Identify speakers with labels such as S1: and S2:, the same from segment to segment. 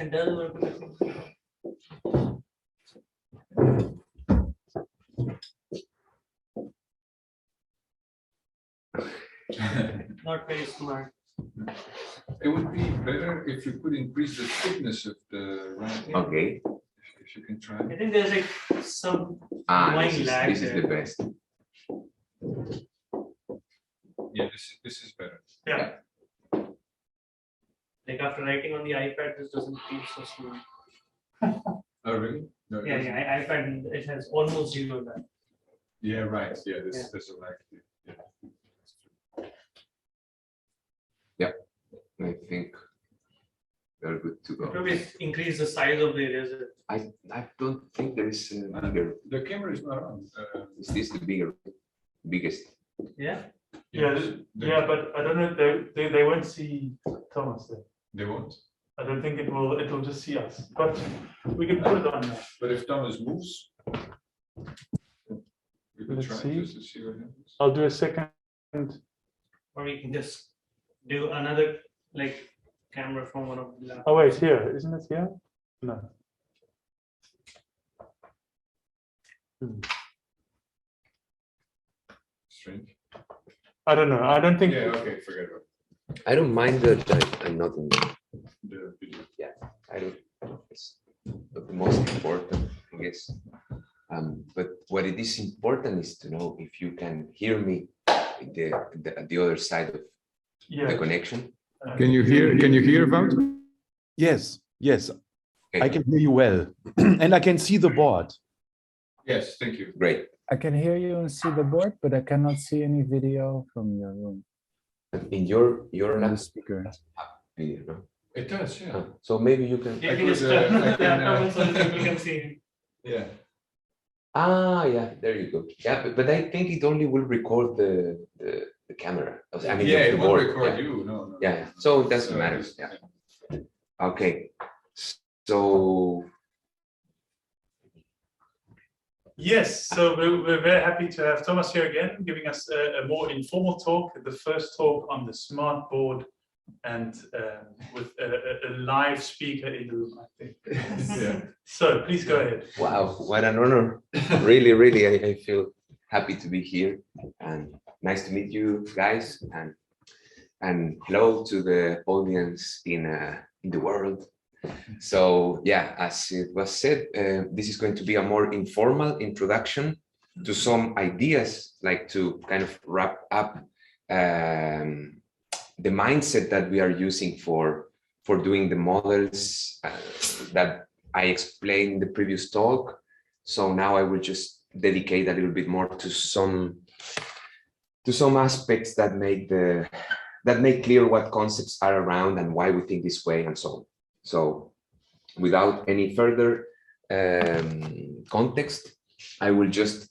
S1: It does work with the thing. Not very smart.
S2: It would be better if you could increase the thickness of the writing.
S3: Okay.
S2: If you can try.
S1: I think there's like some
S3: This
S1: lag
S3: is
S1: there.
S3: the best.
S2: Yeah, this is better.
S1: Yeah. Like after writing on the iPad, this doesn't feel so smooth.
S2: Oh, really? No, it
S1: Yeah,
S2: doesn't.
S1: yeah, iPad, it has almost zero lag.
S2: Yeah, right. Yeah,
S1: Yeah.
S2: there's a lag.
S3: Yeah, I think they're good to go.
S1: Probably increase the size of the eraser.
S3: I don't think there is a bigger.
S2: The camera is not on.
S3: Is this the biggest?
S1: Yeah.
S4: Yeah, but I don't know. They won't see Thomas there.
S2: They won't.
S4: I don't think it will. It will just see us. But we can put it on now.
S2: But if Thomas moves, we could
S4: Let's
S2: try
S4: see.
S2: just to see what happens.
S4: I'll do a second.
S1: Or we can just do another like camera from one of the laptops.
S4: Oh wait, here isn't it here? No.
S2: Strange.
S4: I don't know. I don't think.
S2: Yeah, okay, forget about
S3: I don't mind that I'm not in
S2: the video.
S3: I don't. It's not the most important, I guess. But what it is important is to know if you can hear me at the other side of the connection.
S2: Can you hear about?
S5: Yes, yes,
S3: Okay,
S5: I can hear you well, and I can see the board.
S2: Yes, thank you.
S3: great.
S6: I can hear you and see the board, but I cannot see any video from your room.
S3: In your
S6: From the
S3: last
S6: speaker.
S3: video, no?
S2: It does, yeah.
S3: So maybe you can.
S1: You
S2: I
S1: can
S2: could,
S1: just turn
S2: I
S1: the
S2: can,
S1: laptop on so that people can see.
S2: Yeah.
S3: Yeah, there you go. Yeah, but I think it only will record the camera. I mean,
S2: Yeah,
S3: the
S2: it won't
S3: board.
S2: record
S3: Yeah.
S2: you. No, no.
S3: Yeah, yeah. So it doesn't matter.
S2: it's-
S3: Yeah. Okay. So
S4: Yes, so we're very happy to have Thomas here again, giving us a more informal talk, the first talk on the smart board, and with a live speaker in the room, I think.
S2: Yeah.
S4: So please go ahead.
S3: wow, what an honor. Really, really, I feel happy to be here, and nice to meet you guys, and hello to the audience in the world. So yeah, as it was said, this is going to be a more informal introduction to some ideas, like to kind of wrap up the mindset that we are using for doing the models that I explained in the previous talk. So now I will just dedicate a little bit more to some aspects that make clear what concepts are around and why we think this way and so on. So without any further context, I will just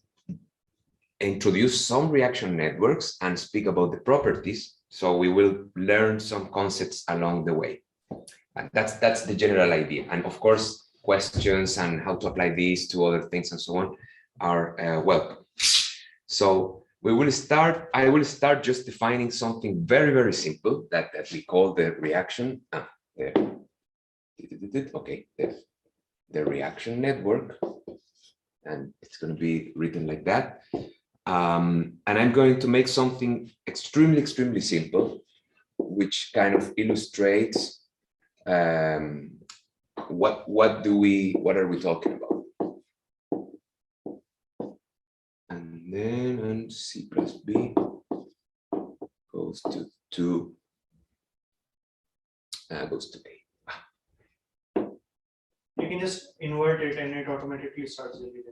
S3: introduce some reaction networks and speak about the properties. So we will learn some concepts along the way. And that's the general idea. And of course, questions and how to apply these to other things and so on are welcome. So I will start just defining something very, very simple that we call the reaction. Okay, the reaction network, and it's going to be written like that. And I'm going to make something extremely, extremely simple, which kind of illustrates what are we talking about. And then on C plus B goes to 2, goes to A.
S1: You can just invert it and it automatically starts reading.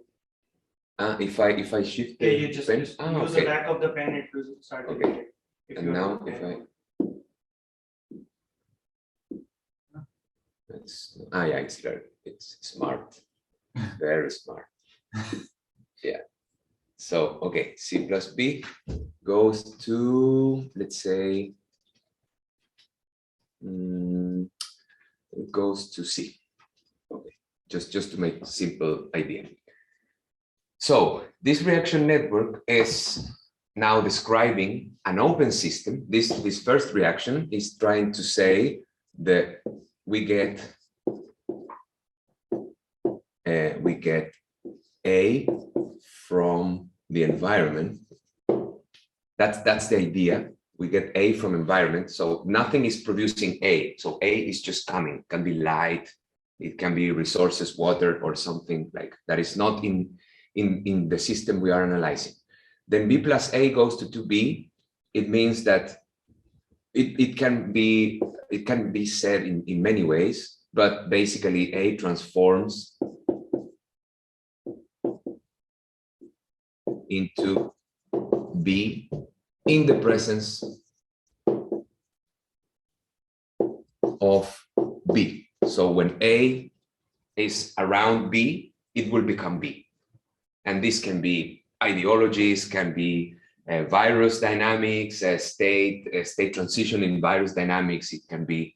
S3: If I shift the
S1: Yeah, you just
S3: pen,
S1: use
S3: okay.
S1: the back of the pen, it will start
S3: Okay.
S1: reading.
S3: And now if I yeah, it's smart, very smart. Yeah. So okay, C plus B goes to, let's say, it goes to C. Okay, just to make a simple idea. So this reaction network is now describing an open system. This first reaction is trying to say that we get we get A from the environment. That's the idea. We get A from environment. So nothing is producing A. So A is just coming. It can be light, it can be resources, water, or something like that is not in the system we are analyzing. Then B plus A goes to 2B. It means that it can be said in many ways, but basically A transforms into B in the presence of B. So when A is around B, it will become B. And this can be ideologies, can be virus dynamics, state transition in virus dynamics. It can be,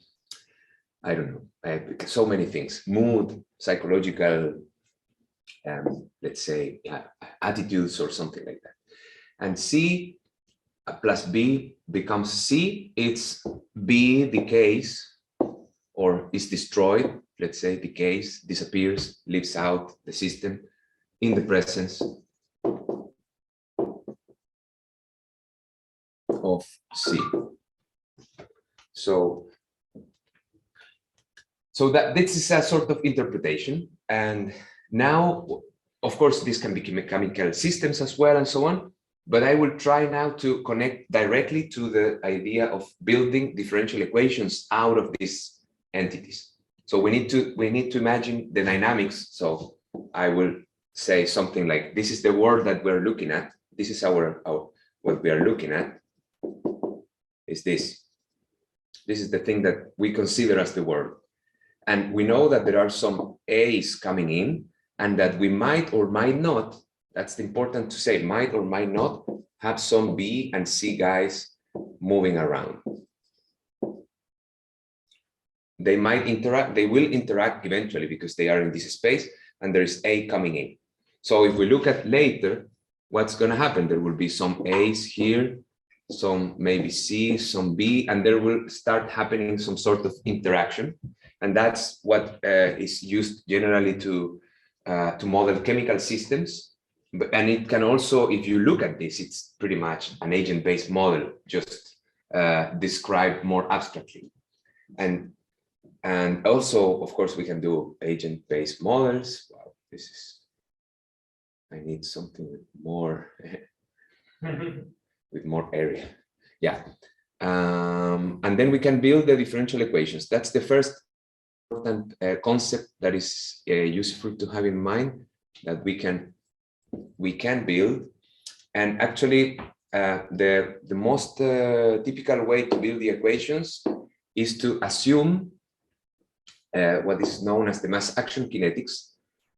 S3: I don't know, so many things, mood, psychological, let's say, attitudes or something like that. And C plus B becomes C. It's B decays or is destroyed, let's say, decays, disappears, lives out the system in the presence of C. So that this is a sort of interpretation. And now, of course, this can be chemical systems as well and so on. But I will try now to connect directly to the idea of building differential equations out of these entities. So we need to imagine the dynamics. So I will say something like, this is the world that we're looking at. This is our what we are looking at is this. This is the thing that we consider as the world. And we know that there are some A's coming in and that we might or might not, that's important to say, might or might not have some B and C guys moving around. They might interact, they will interact eventually because they are in this space and there is A coming in. So if we look at later, what's going to happen? There will be some A's here, some maybe C, some B, and there will start happening some sort of interaction. And that's what is used generally to model chemical systems. And it can also, if you look at this, it's pretty much an agent-based model, just described more abstractly. And also, of course, we can do agent-based models. Wow, this is, I need something with more, with more area. Yeah. And then we can build the differential equations. That's the first important concept that is useful to have in mind, that we can build. And actually, the most typical way to build the equations is to assume what is known as the mass action kinetics,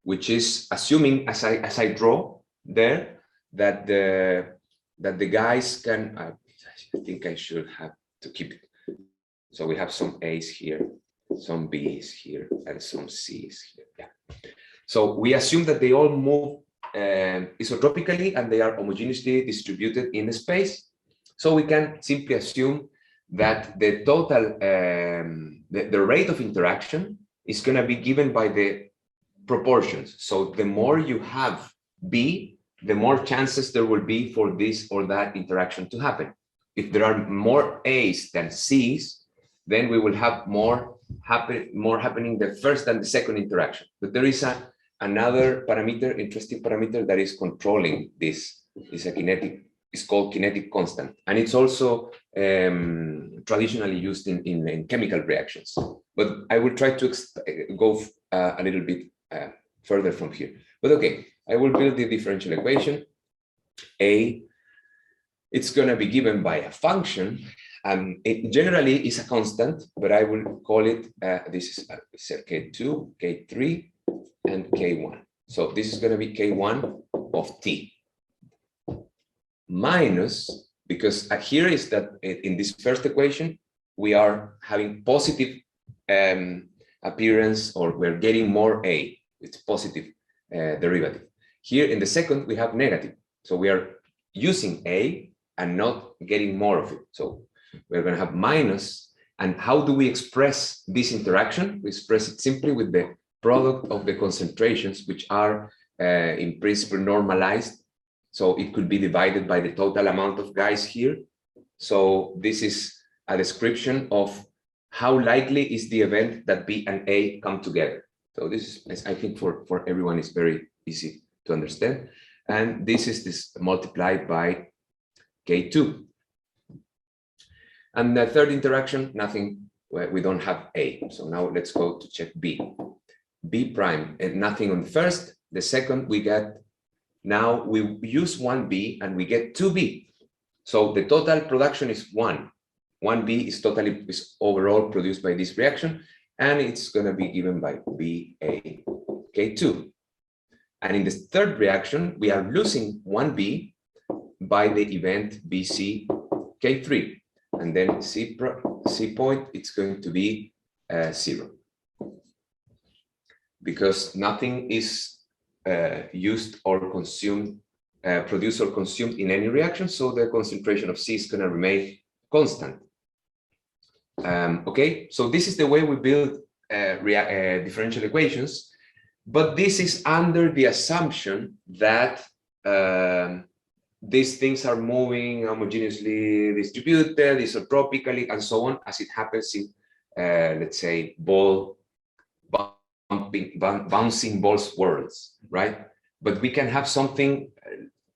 S3: which is assuming, as I draw there, that the guys can, I think I should have to keep it. So we have some A's here, some B's here, and some C's here. Yeah. So we assume that they all move isotropically and they are homogeneously distributed in the space. So we can simply assume that the total, the rate of interaction is going to be given by the proportions. So the more you have B, the more chances there will be for this or that interaction to happen. If there are more A's than C's, then we will have more happening the first and the second interaction. But there is another parameter, interesting parameter, that is controlling this. Is a kinetic. It's called kinetic constant, and it's also traditionally used in chemical reactions. But I will try to go a little bit further from here. But okay, I will build the differential equation. A, it's going to be given by a function. It generally is a constant, but I will call it, this is K2, K3, and K1. So this is going to be K1 of T. Minus, because here is that in this first equation, we are having positive appearance, or we're getting more A. It's positive derivative. Here in the second, we have negative. So we are using A and not getting more of it. So we're going to have minus. And how do we express this interaction? We express it simply with the product of the concentrations, which are in principle normalized. So it could be divided by the total amount of guys here. So this is a description of how likely is the event that B and A come together. So this is, I think for everyone is very easy to understand. And this is this multiplied by K2. And the third interaction, nothing, we don't have A. So now let's go to check B. B prime, and nothing on the first. The second we get, now we use 1B and we get 2B. So the total production is 1. 1B is overall produced by this reaction, and it's going to be given by BA K2. And in the third reaction, we are losing 1B by the event BC K3. And then C point, it's going to be 0. Because nothing is used or consumed, produced or consumed in any reaction, so the concentration of C is going to remain constant. Okay, so this is the way we build differential equations, but this is under the assumption that these things are moving homogeneously distributed, isotropically, and so on, as it happens in, let's say, bouncing balls worlds, right? But we can have something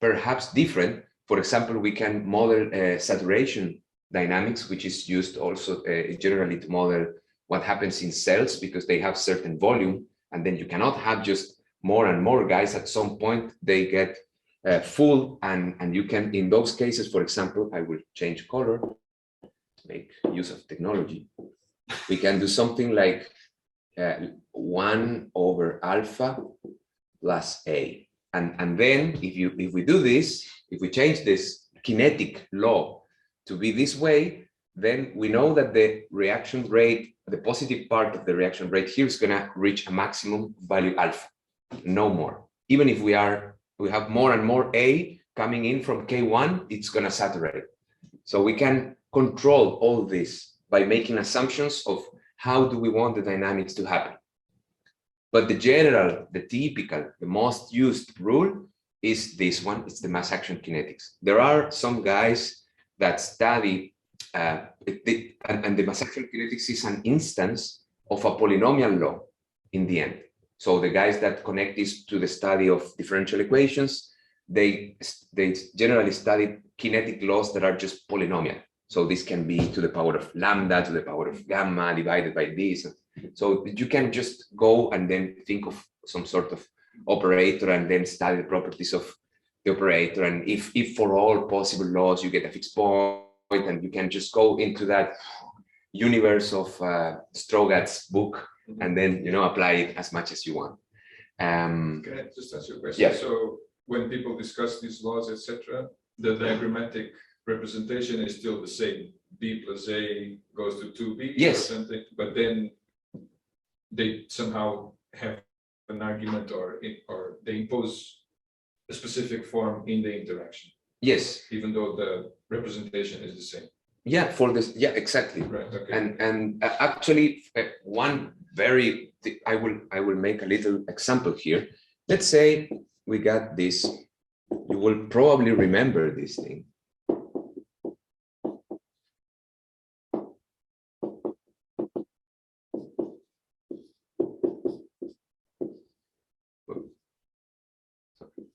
S3: perhaps different. For example, we can model saturation dynamics, which is used also generally to model what happens in cells, because they have certain volume, and then you cannot have just more and more guys. At some point they get full, and you can, in those cases, for example, I will change color, make use of technology. We can do something like 1 over alpha plus A. And then if we do this, if we change this kinetic law to be this way, then we know that the reaction rate, the positive part of the reaction rate here is going to reach a maximum value alpha, no more. Even if we have more and more A coming in from K1, it's going to saturate. So we can control all this by making assumptions of how do we want the dynamics to happen. But the general, the typical, the most used rule is this one. It's the mass action kinetics. There are some guys that study, and the mass action kinetics is an instance of a polynomial law in the end. So the guys that connect this to the study of differential equations, they generally study kinetic laws that are just polynomial. So this can be to the power of lambda, to the power of gamma, divided by this. So you can just go and then think of some sort of operator and then study the properties of the operator. And if for all possible laws, you get a fixed point, and you can just go into that universe of Strogat's book and then, apply it as much as you want.
S2: Can I just ask you a question?
S3: Yeah.
S2: So when people discuss these laws, etc., the diagrammatic representation is still the same. B plus A goes to 2B,
S3: yes,
S2: or something, but then they somehow have an argument, or they impose a specific form in the interaction.
S3: Yes.
S2: Even though the representation is the same.
S3: Yeah, for this. Yeah, exactly.
S2: Right. Okay.
S3: And actually, one very, I will make a little example here. Let's say we got this. You will probably remember this thing.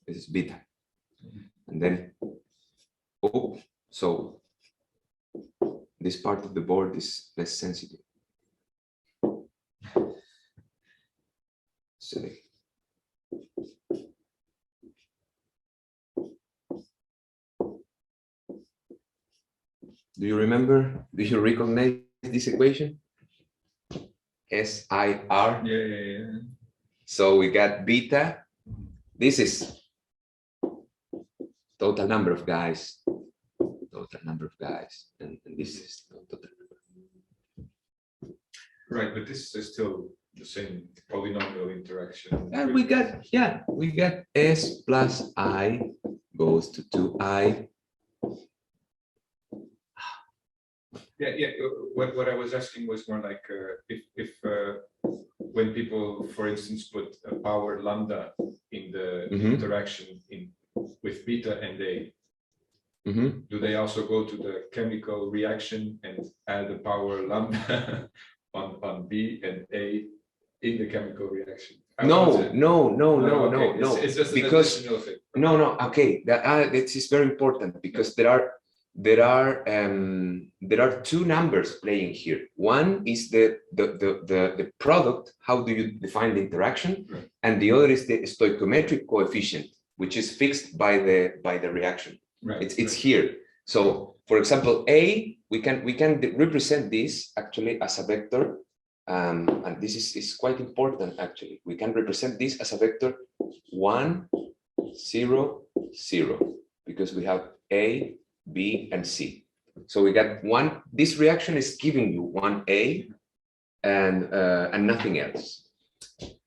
S3: This is beta, and then so this part of the board is less sensitive. Silly. Do you remember? Do you recognize this equation? SIR.
S2: Yeah.
S3: So we got beta. This is total number of guys, and this is total number.
S2: Right, but this is still the same polynomial interaction.
S3: And we got S plus I goes to 2I.
S2: Yeah. What I was asking was more like if when people, for instance, put a power lambda in the
S3: Mhm.
S2: interaction with beta and A,
S3: Mhm.
S2: do they also go to the chemical reaction and add a power lambda on B and A in the chemical reaction?
S3: No,
S2: Okay.
S3: no.
S2: It's just an
S3: Because
S2: additional thing.
S3: no. Okay, that is very important because there are two numbers playing here. One is the product. How do you define the interaction?
S2: Right.
S3: And the other is the stoichiometric coefficient, which is fixed by the reaction.
S2: Right.
S3: It's here. So, for example, A, we can represent this actually as a vector. And this is quite important actually. We can represent this as a vector 1, 0, 0, because we have A, B, and C. So we got one. This reaction is giving you 1A and nothing else.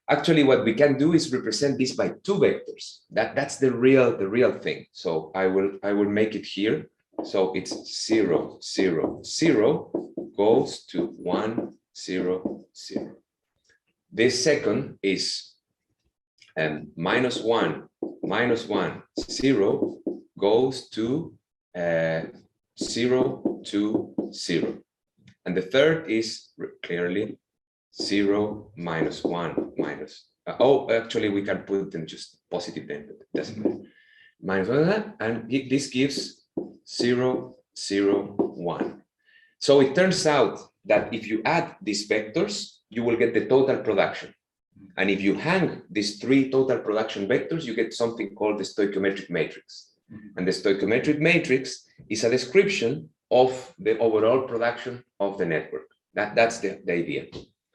S3: Actually, what we can do is represent this by two vectors. That's the real thing. So I will make it here. So it's 0, 0, 0 goes to 1, 0, 0. This second is minus 1, 0 goes to 0, 2, 0. And the third is clearly 0, minus 1, minus. Actually, we can put them just positive then, but it doesn't matter. Minus 1, and this gives 0, 0, 1. So it turns out that if you add these vectors, you will get the total production. And if you hang these three total production vectors, you get something called the stoichiometric matrix. And the stoichiometric matrix is a description of the overall production of the network. That's the idea.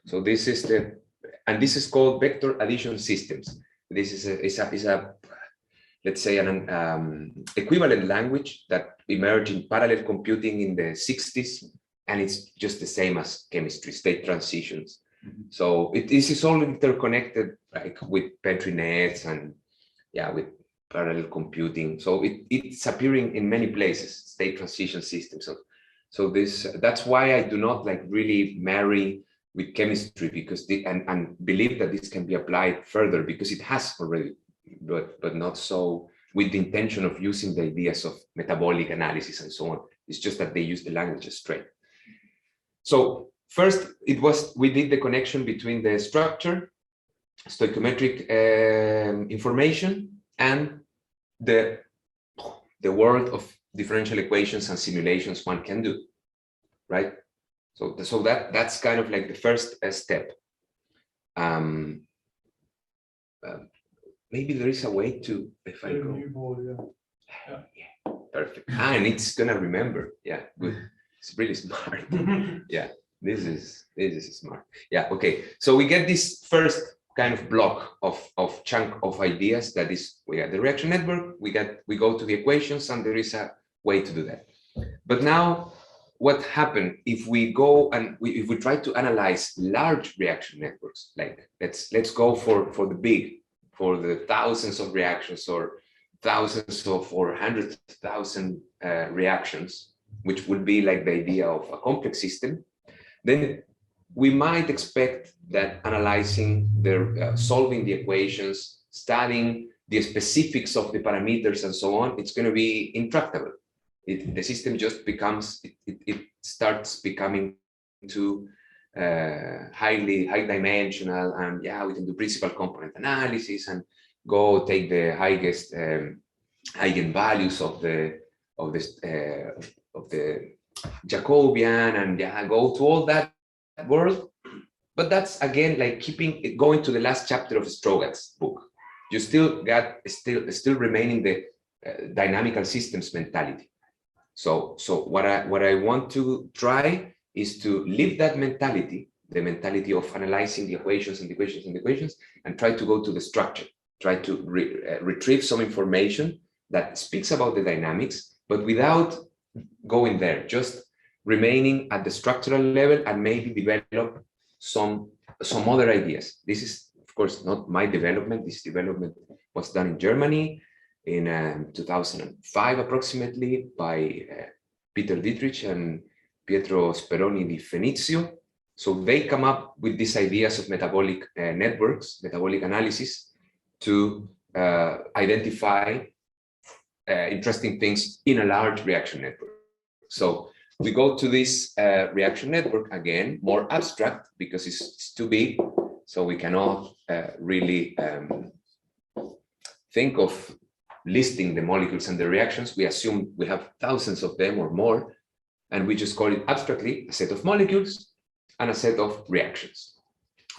S3: So this is called vector addition systems. This is a let's say an equivalent language that emerged in parallel computing in the 60s, and it's just the same as chemistry, state transitions. So this is all interconnected, like with Petri nets and with parallel computing. So it's appearing in many places, state transition systems. So that's why I do not like really marry with chemistry, because and believe that this can be applied further, because it has already, but not so with the intention of using the ideas of metabolic analysis and so on. It's just that they use the language straight. So first, we did the connection between the structure, stoichiometric information, and the world of differential equations and simulations one can do, right? So that's kind of like the first step. Maybe there is a way to, if I go. Yeah, perfect. And it's gonna remember. Yeah, good. It's really smart. Yeah, this is smart. Yeah, okay. So we get this first kind of block of chunk of ideas. That is, we got the reaction network. We go to the equations, and there is a way to do that. But now, what happened if we go and if we try to analyze large reaction networks? Like let's go for the big, for the thousands of reactions or thousands of or 100,000 reactions, which would be like the idea of a complex system. Then we might expect that analyzing solving the equations, studying the specifics of the parameters and so on, it's going to be intractable. The system just becomes, it starts becoming too high dimensional, and we can do principal component analysis and go take the highest eigenvalues of the Jacobian and go to all that world. But that's again like going to the last chapter of Strogat's book. You still got still remaining the dynamical systems mentality. So what I want to try is to leave that mentality, the mentality of analyzing the equations and the equations and the equations, and try to go to the structure, try to retrieve some information that speaks about the dynamics, but without going there, just remaining at the structural level and maybe develop some other ideas. This is, of course, not my development. This development was done in Germany in 2005 approximately by Peter Dietrich and Pietro Speroni di Fenizio. So they come up with these ideas of metabolic networks, metabolic analysis, to identify interesting things in a large reaction network. So we go to this reaction network, again, more abstract because it's too big, so we cannot really think of listing the molecules and the reactions. We assume we have thousands of them or more, and we just call it abstractly a set of molecules and a set of reactions.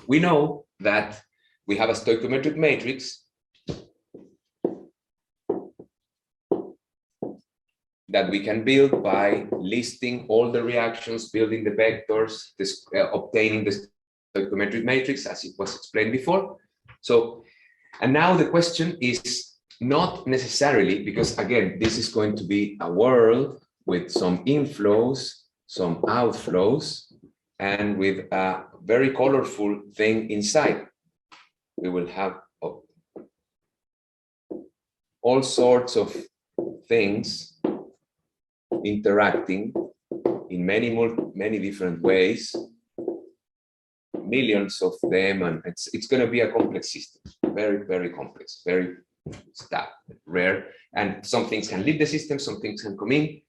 S3: We know that we have a stoichiometric matrix that we can build by listing all the reactions, building the vectors, obtaining the stoichiometric matrix, as it was explained before. So, and now the question is not necessarily, because again, this is going to be a world with some inflows, some outflows, and with a very colorful thing inside. We will have all sorts of things interacting in many different ways, millions of them, and it's going to be a complex system, very complex, very rare, and some things can leave the system, some things can come in.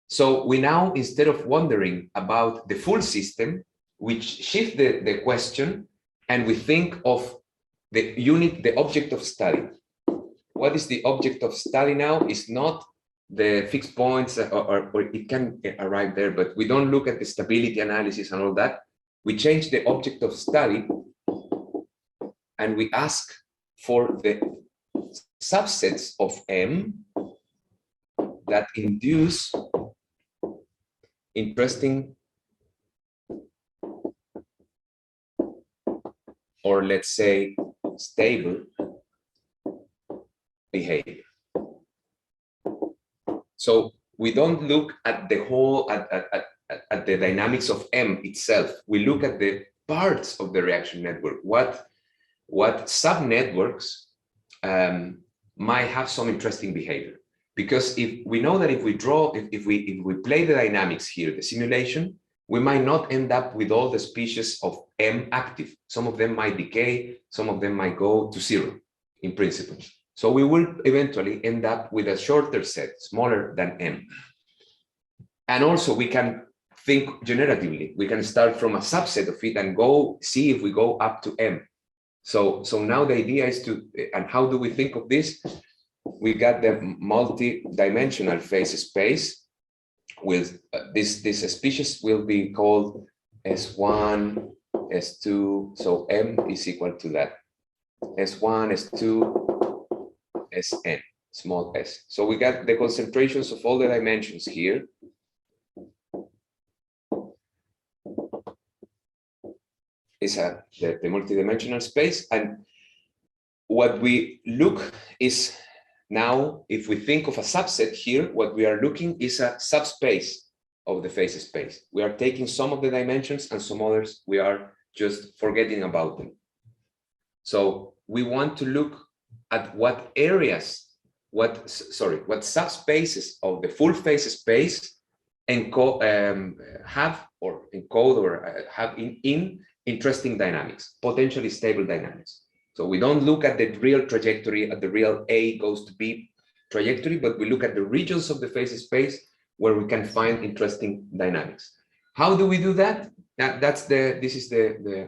S3: So we now, instead of wondering about the full system, we shift the question and we think of the unit, the object of study. What is the object of study now? Is not the fixed points, or it can arrive there, but we don't look at the stability analysis and all that. We change the object of study and we ask for the subsets of M that induce interesting, or let's say stable behavior. So we don't look at the whole, at the dynamics of M itself. We look at the parts of the reaction network. What subnetworks might have some interesting behavior? Because if we know that if we play the dynamics here, the simulation, we might not end up with all the species of M active. Some of them might decay, some of them might go to zero in principle. So we will eventually end up with a shorter set, smaller than M. And also we can think generatively. We can start from a subset of it and go see if we go up to M. So now the idea is to, and how do we think of this? We got the multi-dimensional phase space with this species will be called S1, S2, so M is equal to that. S1, S2, Sn, small s. So we got the concentrations of all the dimensions here. Is the multidimensional space, and what we look is now, if we think of a subset here, what we are looking is a subspace of the phase space. We are taking some of the dimensions and some others we are just forgetting about them. So we want to look at what areas, what subspaces of the full phase space have or encode or have in interesting dynamics, potentially stable dynamics. So we don't look at the real trajectory, at the real A goes to B trajectory, but we look at the regions of the phase space where we can find interesting dynamics. How do we do that? This is the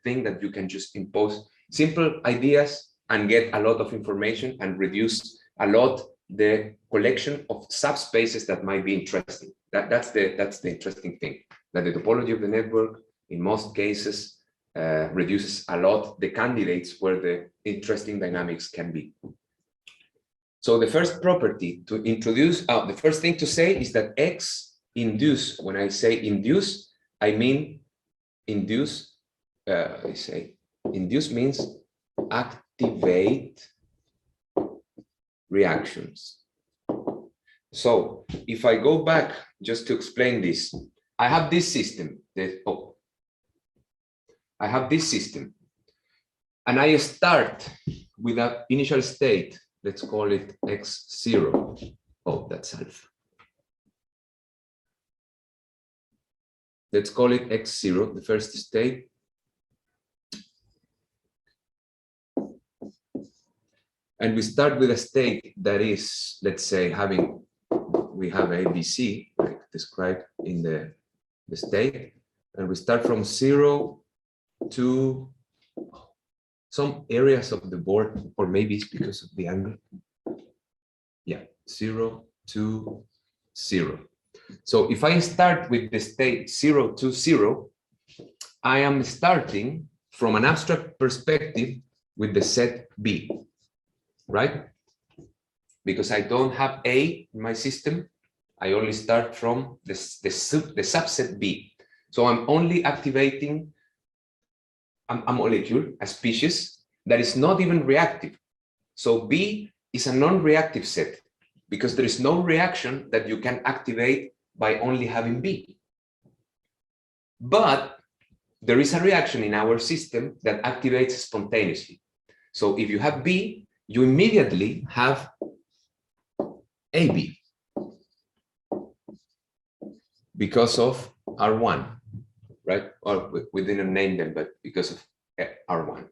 S3: thing that you can just impose simple ideas and get a lot of information and reduce a lot the collection of subspaces that might be interesting. That's the interesting thing, that the topology of the network in most cases reduces a lot the candidates where the interesting dynamics can be. So the first property to introduce, the first thing to say is that X induce, when I say induce, I mean induce, induce means activate reactions. So if I go back just to explain this, I have this system that, I have this system, and I start with an initial state. Let's call it X0. Oh, that's alpha. let's call it x0, the first state. And we start with a state that is, let's say, we have ABC, like described in the state, and we start from 0 to some areas of the board, or maybe it's because of the angle. Yeah, 0 to 0. So if I start with the state 0 to 0, I am starting from an abstract perspective with the set B, right? Because I don't have A in my system, I only start from the subset B. So I'm only activating a molecule, a species, that is not even reactive. So B is a non-reactive set, because there is no reaction that you can activate by only having B. But there is a reaction in our system that activates spontaneously. So if you have B, you immediately have AB because of R1, right? Or we didn't name them, but because of R1.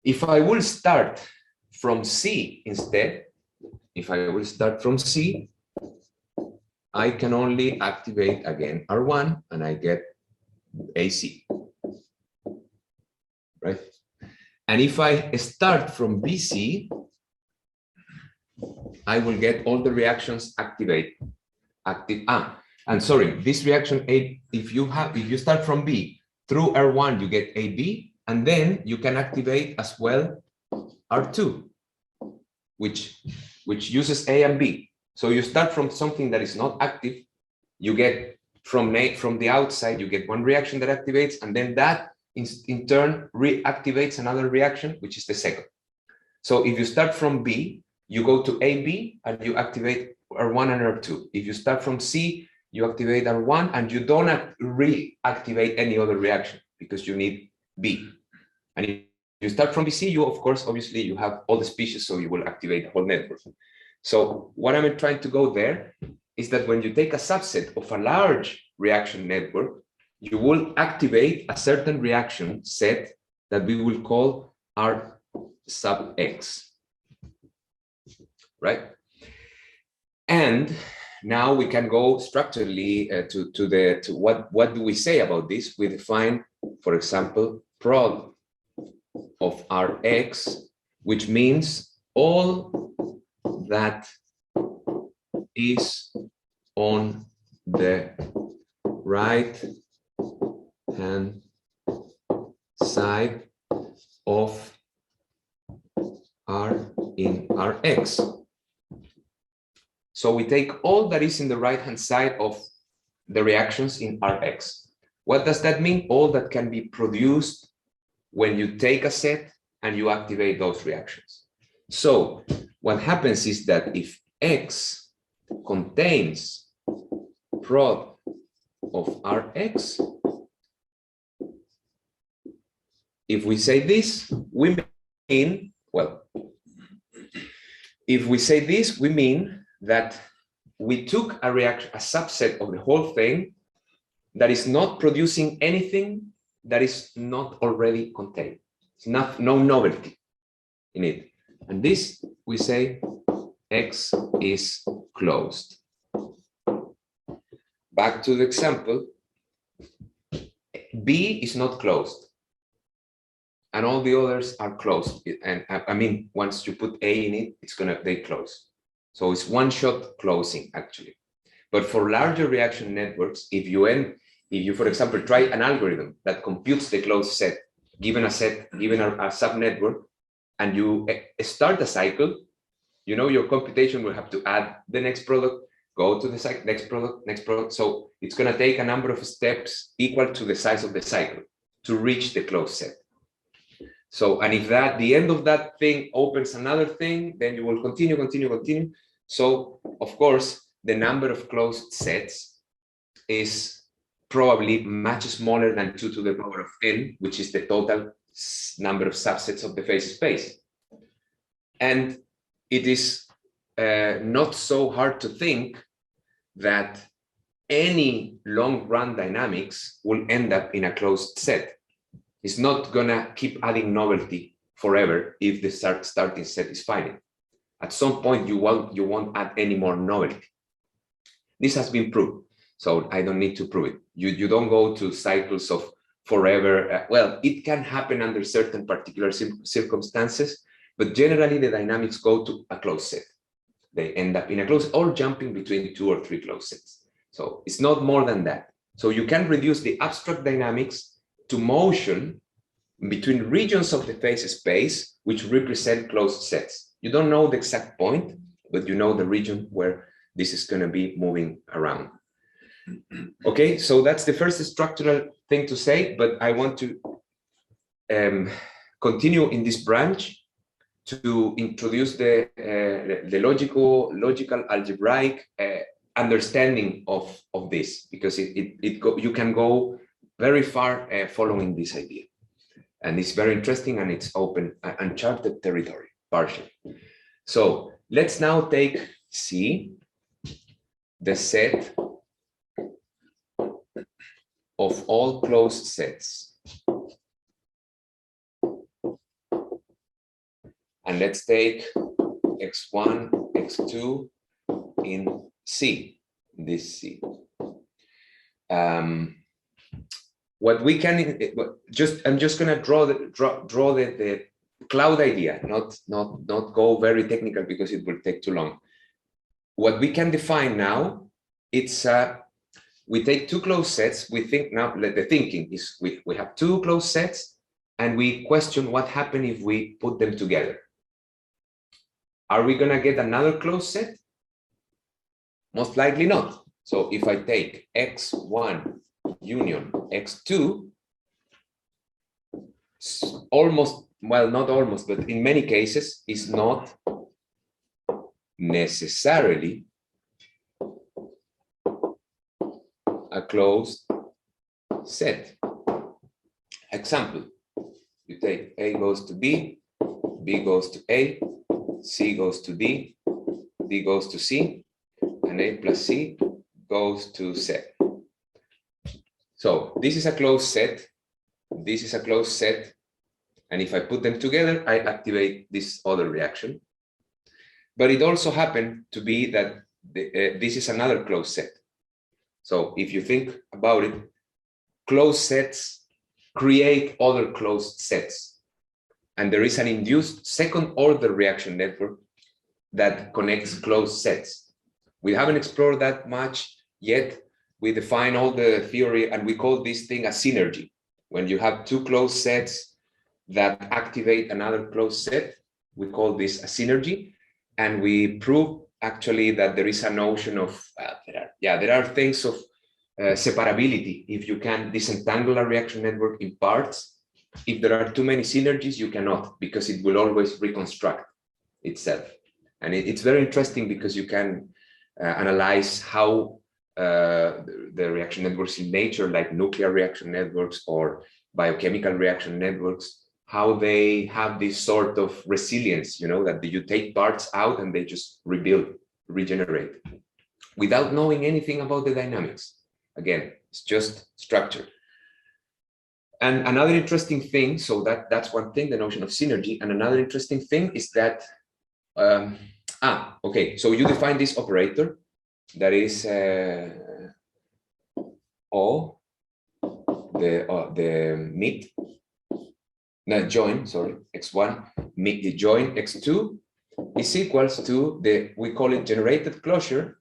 S3: If I will start from C instead, if I will start from C, I can only activate again R1 and I get AC, right? And if I start from BC, I will get all the reactions and sorry, this reaction A, if you start from B through R1, you get AB, and then you can activate as well R2, which uses A and B. So you start from something that is not active, you get from the outside, you get one reaction that activates, and then that in turn reactivates another reaction, which is the second. So if you start from B, you go to AB and you activate R1 and R2. If you start from C, you activate R1 and you don't reactivate any other reaction because you need B. And if you start from BC, you of course, obviously you have all the species, so you will activate the whole network. So what I'm trying to go there is that when you take a subset of a large reaction network, you will activate a certain reaction set that we will call R sub X, right? And now we can go structurally to what do we say about this? We define, for example, prod of Rx, which means all that is on the right hand side of R in Rx. So we take all that is in the right hand side of the reactions in Rx. What does that mean? All that can be produced when you take a set and you activate those reactions. So what happens is that if X contains prod of Rx, if we say this, we mean, well, if we say this, we mean that we took a reaction, a subset of the whole thing that is not producing anything that is not already contained. It's not, no novelty in it. And this, we say, X is closed. Back to the example, B is not closed. And all the others are closed. And I mean, once you put A in it, they close. So it's one-shot closing, actually. But for larger reaction networks, if you, for example, try an algorithm that computes the closed set, given a subnetwork, and you start a cycle, you know your computation will have to add the next product, go to the cycle, next product. So it's going to take a number of steps equal to the size of the cycle to reach the closed set. So, and if the end of that thing opens another thing, then you will continue. So, of course, the number of closed sets is probably much smaller than 2 to the power of n, which is the total number of subsets of the phase space. And it is not so hard to think that any long run dynamics will end up in a closed set. It's not gonna keep adding novelty forever if the starting set is finite. At some point, you won't add any more novelty. This has been proved, so I don't need to prove it. You don't go to cycles of forever. Well, it can happen under certain particular circumstances, but generally the dynamics go to a closed set. They end up in a closed or jumping between 2 or 3 closed sets. So it's not more than that. So you can reduce the abstract dynamics to motion between regions of the phase space, which represent closed sets. You don't know the exact point, but you know the region where this is going to be moving around. Okay, so that's the first structural thing to say, but I want to continue in this branch to introduce the logical algebraic understanding of this, because you can go very far following this idea. And it's very interesting, and it's open, uncharted territory, partially. So let's now take C, the set of all closed sets. And let's take x1, x2 in C, this C. What we can I'm just going to draw the cloud idea, not go very technical because it will take too long. What we can define now, it's we take 2 closed sets. We think now, the thinking is we have 2 closed sets, and we question what happens if we put them together. Are we going to get another closed set? Most likely not. So if I take x1 union x2, almost, well, not almost, but in many cases, is not necessarily a closed set. Example, you take A goes to B, B goes to A, C goes to D, D goes to C, and A plus C goes to Z. So this is a closed set, this is a closed set, and if I put them together, I activate this other reaction. But it also happened to be that this is another closed set. So if you think about it, closed sets create other closed sets. And there is an induced second order reaction network that connects closed sets. We haven't explored that much yet. We define all the theory, and we call this thing a synergy. When you have 2 closed sets that activate another closed set, we call this a synergy. And we prove actually that there is a notion of, there are things of separability. If you can disentangle a reaction network in parts, if there are too many synergies, you cannot, because it will always reconstruct itself. And it's very interesting because you can analyze how the reaction networks in nature, like nuclear reaction networks or biochemical reaction networks, how they have this sort of resilience, that you take parts out and they just rebuild, regenerate, without knowing anything about the dynamics. Again, it's just structure. And another interesting thing, so that's one thing, the notion of synergy. And another interesting thing is that, okay, so you define this operator that is O, the mid, no, join, sorry, x1, mid, join x2 is equals to we call it generated closure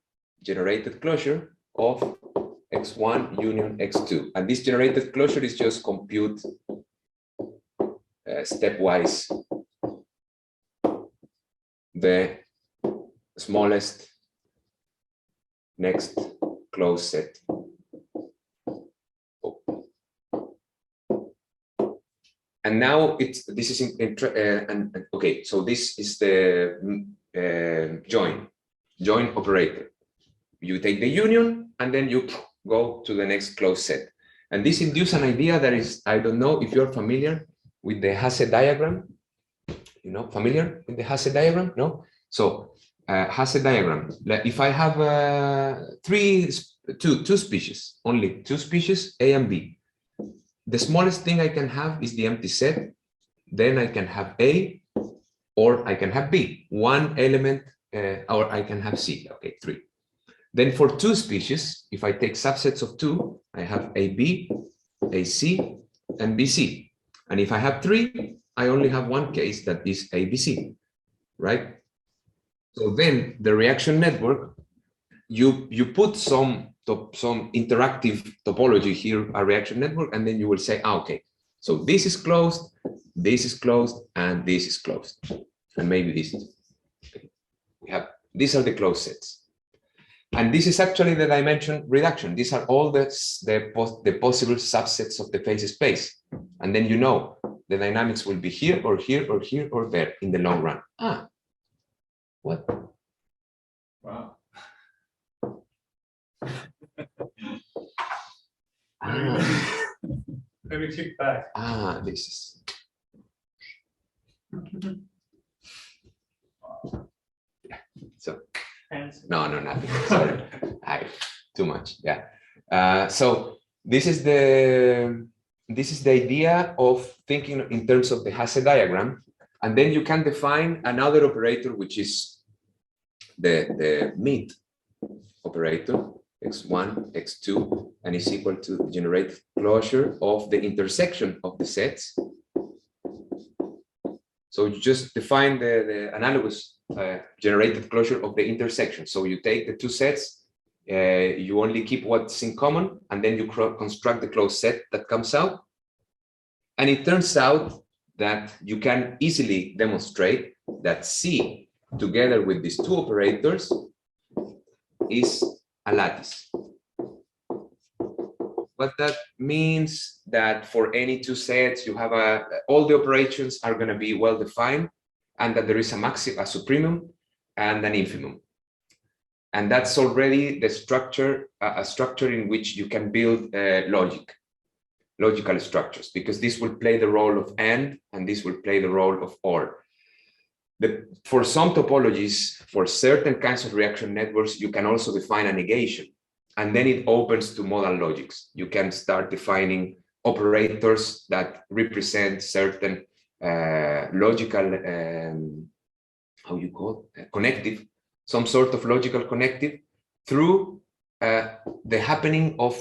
S3: of x1 union x2. And this generated closure is just compute stepwise the smallest next closed set. And now this is okay. So this is the join operator. You take the union and then you go to the next closed set. And this induces an idea that is, I don't know if you're familiar with the Hasse diagram. Familiar with the Hasse diagram? No. So Hasse diagram. If I have 3 two species, only two species, A and B. The smallest thing I can have is the empty set. Then I can have A, or I can have B, one element, or I can have C, okay, three. Then for two species, if I take subsets of two, I have AB, AC, and BC. And if I have three, I only have one case that is ABC, right? So then the reaction network, you put some interactive topology here, a reaction network, and then you will say, okay, so this is closed, and this is closed, and maybe this is. Okay. We have, these are the closed sets. And this is actually the dimension reduction. These are all the possible subsets of the phase space. And then you know the dynamics will be here or here or here or there in the long run. Ah, what?
S2: Wow.
S3: Ah,
S4: Maybe click back.
S3: ah, this is. Yeah, so. No, nothing. Sorry, too much. Yeah. So this is the idea of thinking in terms of the Hasse diagram, and then you can define another operator, which is the mid operator, x1, x2, and is equal to the generated closure of the intersection of the sets. So you just define the analogous generated closure of the intersection. So you take the two sets, you only keep what's in common, and then you construct the closed set that comes out. And it turns out that you can easily demonstrate that C, together with these two operators, is a lattice. What that means that for any two sets, you have all the operations are going to be well defined, and that there is a supremum and an infimum. And that's already the structure, a structure in which you can build logical structures, because this will play the role of AND, and this will play the role of OR. For some topologies, for certain kinds of reaction networks, you can also define a negation. And then it opens to modal logics. You can start defining operators that represent certain logical, how you call it, connective, some sort of logical connective through the happening of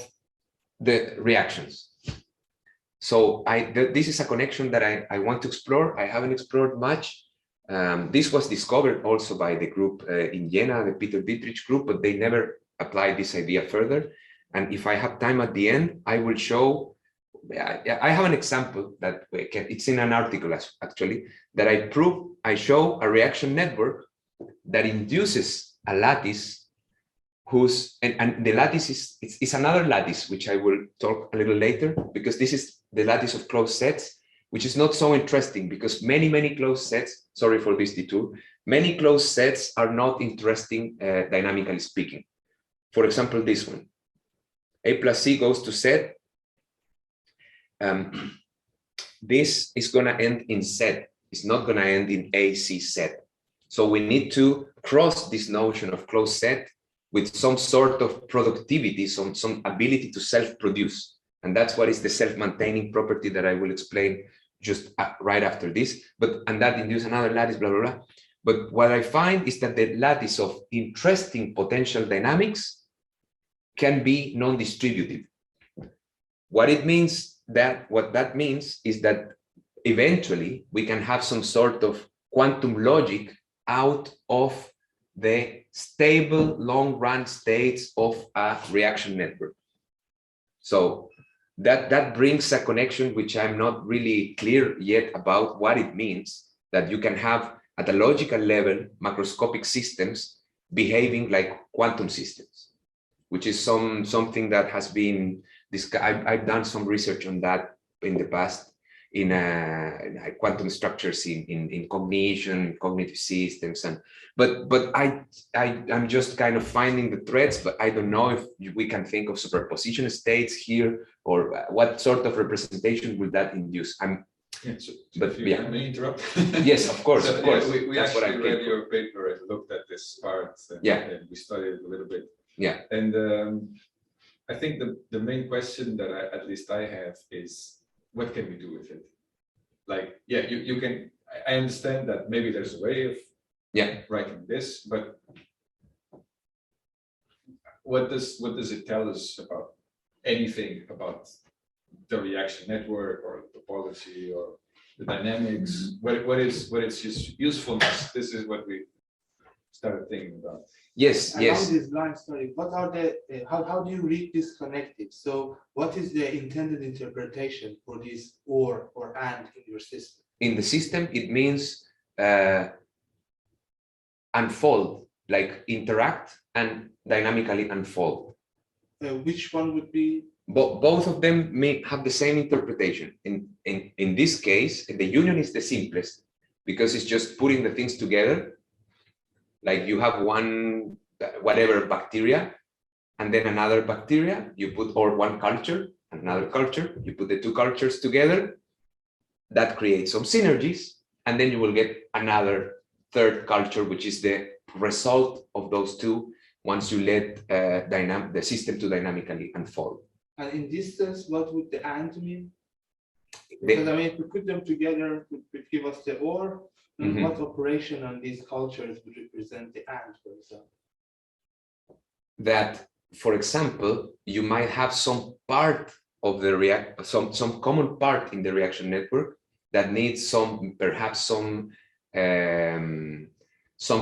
S3: the reactions. So this is a connection that I want to explore. I haven't explored much. This was discovered also by the group in Jena, the Peter Dietrich group, but they never applied this idea further. And if I have time at the end, I will show, I have an example that it's in an article actually, that I show a reaction network that induces a lattice whose, and the lattice is another lattice, which I will talk a little later, because this is the lattice of closed sets, which is not so interesting because many closed sets, sorry for this detour, many closed sets are not interesting dynamically speaking. For example, this one, A plus C goes to Z. This is going to end in Z. It's not going to end in AC Z. So we need to cross this notion of closed set with some sort of productivity, some ability to self-produce. And that's what is the self-maintaining property that I will explain just right after this. And that induces another lattice, blah, blah, blah. But what I find is that the lattice of interesting potential dynamics can be non-distributive. What that means is that eventually we can have some sort of quantum logic out of the stable long-run states of a reaction network. So that brings a connection which I'm not really clear yet about what it means, that you can have at a logical level macroscopic systems behaving like quantum systems, which is something that has been I've done some research on that in the past in quantum structures in cognition, cognitive systems, but I'm just kind of finding the threads, but I don't know if we can think of superposition states here, or what sort of representation will that induce.
S2: Let me interrupt.
S3: Yes, of course,
S2: So,
S3: of course.
S2: Yeah, we
S3: That's
S2: actually read your paper and looked at this part. And we studied it a little bit.
S3: Yeah.
S2: And I think the main question that at least I have is, what can we do with it? Like, yeah, you can, I understand that maybe there's a way of writing this, but what does it tell us about anything about the reaction network or topology or the dynamics? What is its usefulness? This is what we started thinking about.
S3: Yes,
S7: Along
S3: yes.
S7: these lines, sorry, what are the, how do you read this connective? So what is the intended interpretation for this or and in your system?
S3: In the system, it means unfold, like interact and dynamically unfold.
S7: Which one would be?
S3: Both of them may have the same interpretation. In this case, the union is the simplest because it's just putting the things together. Like you have one, whatever bacteria, and then another bacteria, you put, or one culture, another culture, you put the two cultures together, that creates some synergies, and then you will get another third culture, which is the result of those two once you let the system to dynamically unfold.
S7: And in this sense, what would the and mean? Because I mean, if we put them together, it would give us the or, and what operation on these cultures would represent the and, for example?
S3: That, for example, you might have some part of the some common part in the reaction network that needs perhaps some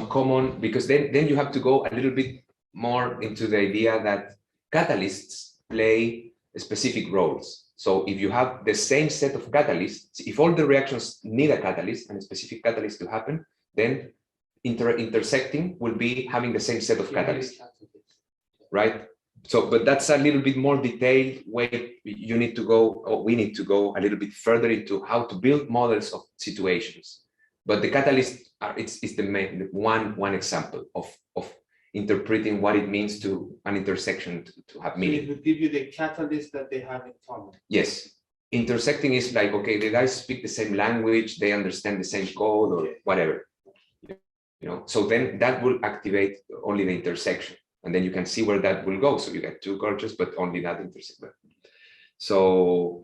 S3: common, because then you have to go a little bit more into the idea that catalysts play specific roles. So if you have the same set of catalysts, if all the reactions need a catalyst and a specific catalyst to happen, then intersecting will be having the same set of catalysts, right? So, but that's a little bit more detailed way. You need to go, or we need to go a little bit further into how to build models of situations. But the catalyst it's the main one example of interpreting what it means to an intersection to have meaning.
S7: So it would give you the catalyst that they have in common.
S3: Yes. Intersecting is like, okay, the guys speak the same language, they understand the same code or whatever. You know, so then that will activate only the intersection. And then you can see where that will go. So you get two cultures, but only that intersect. So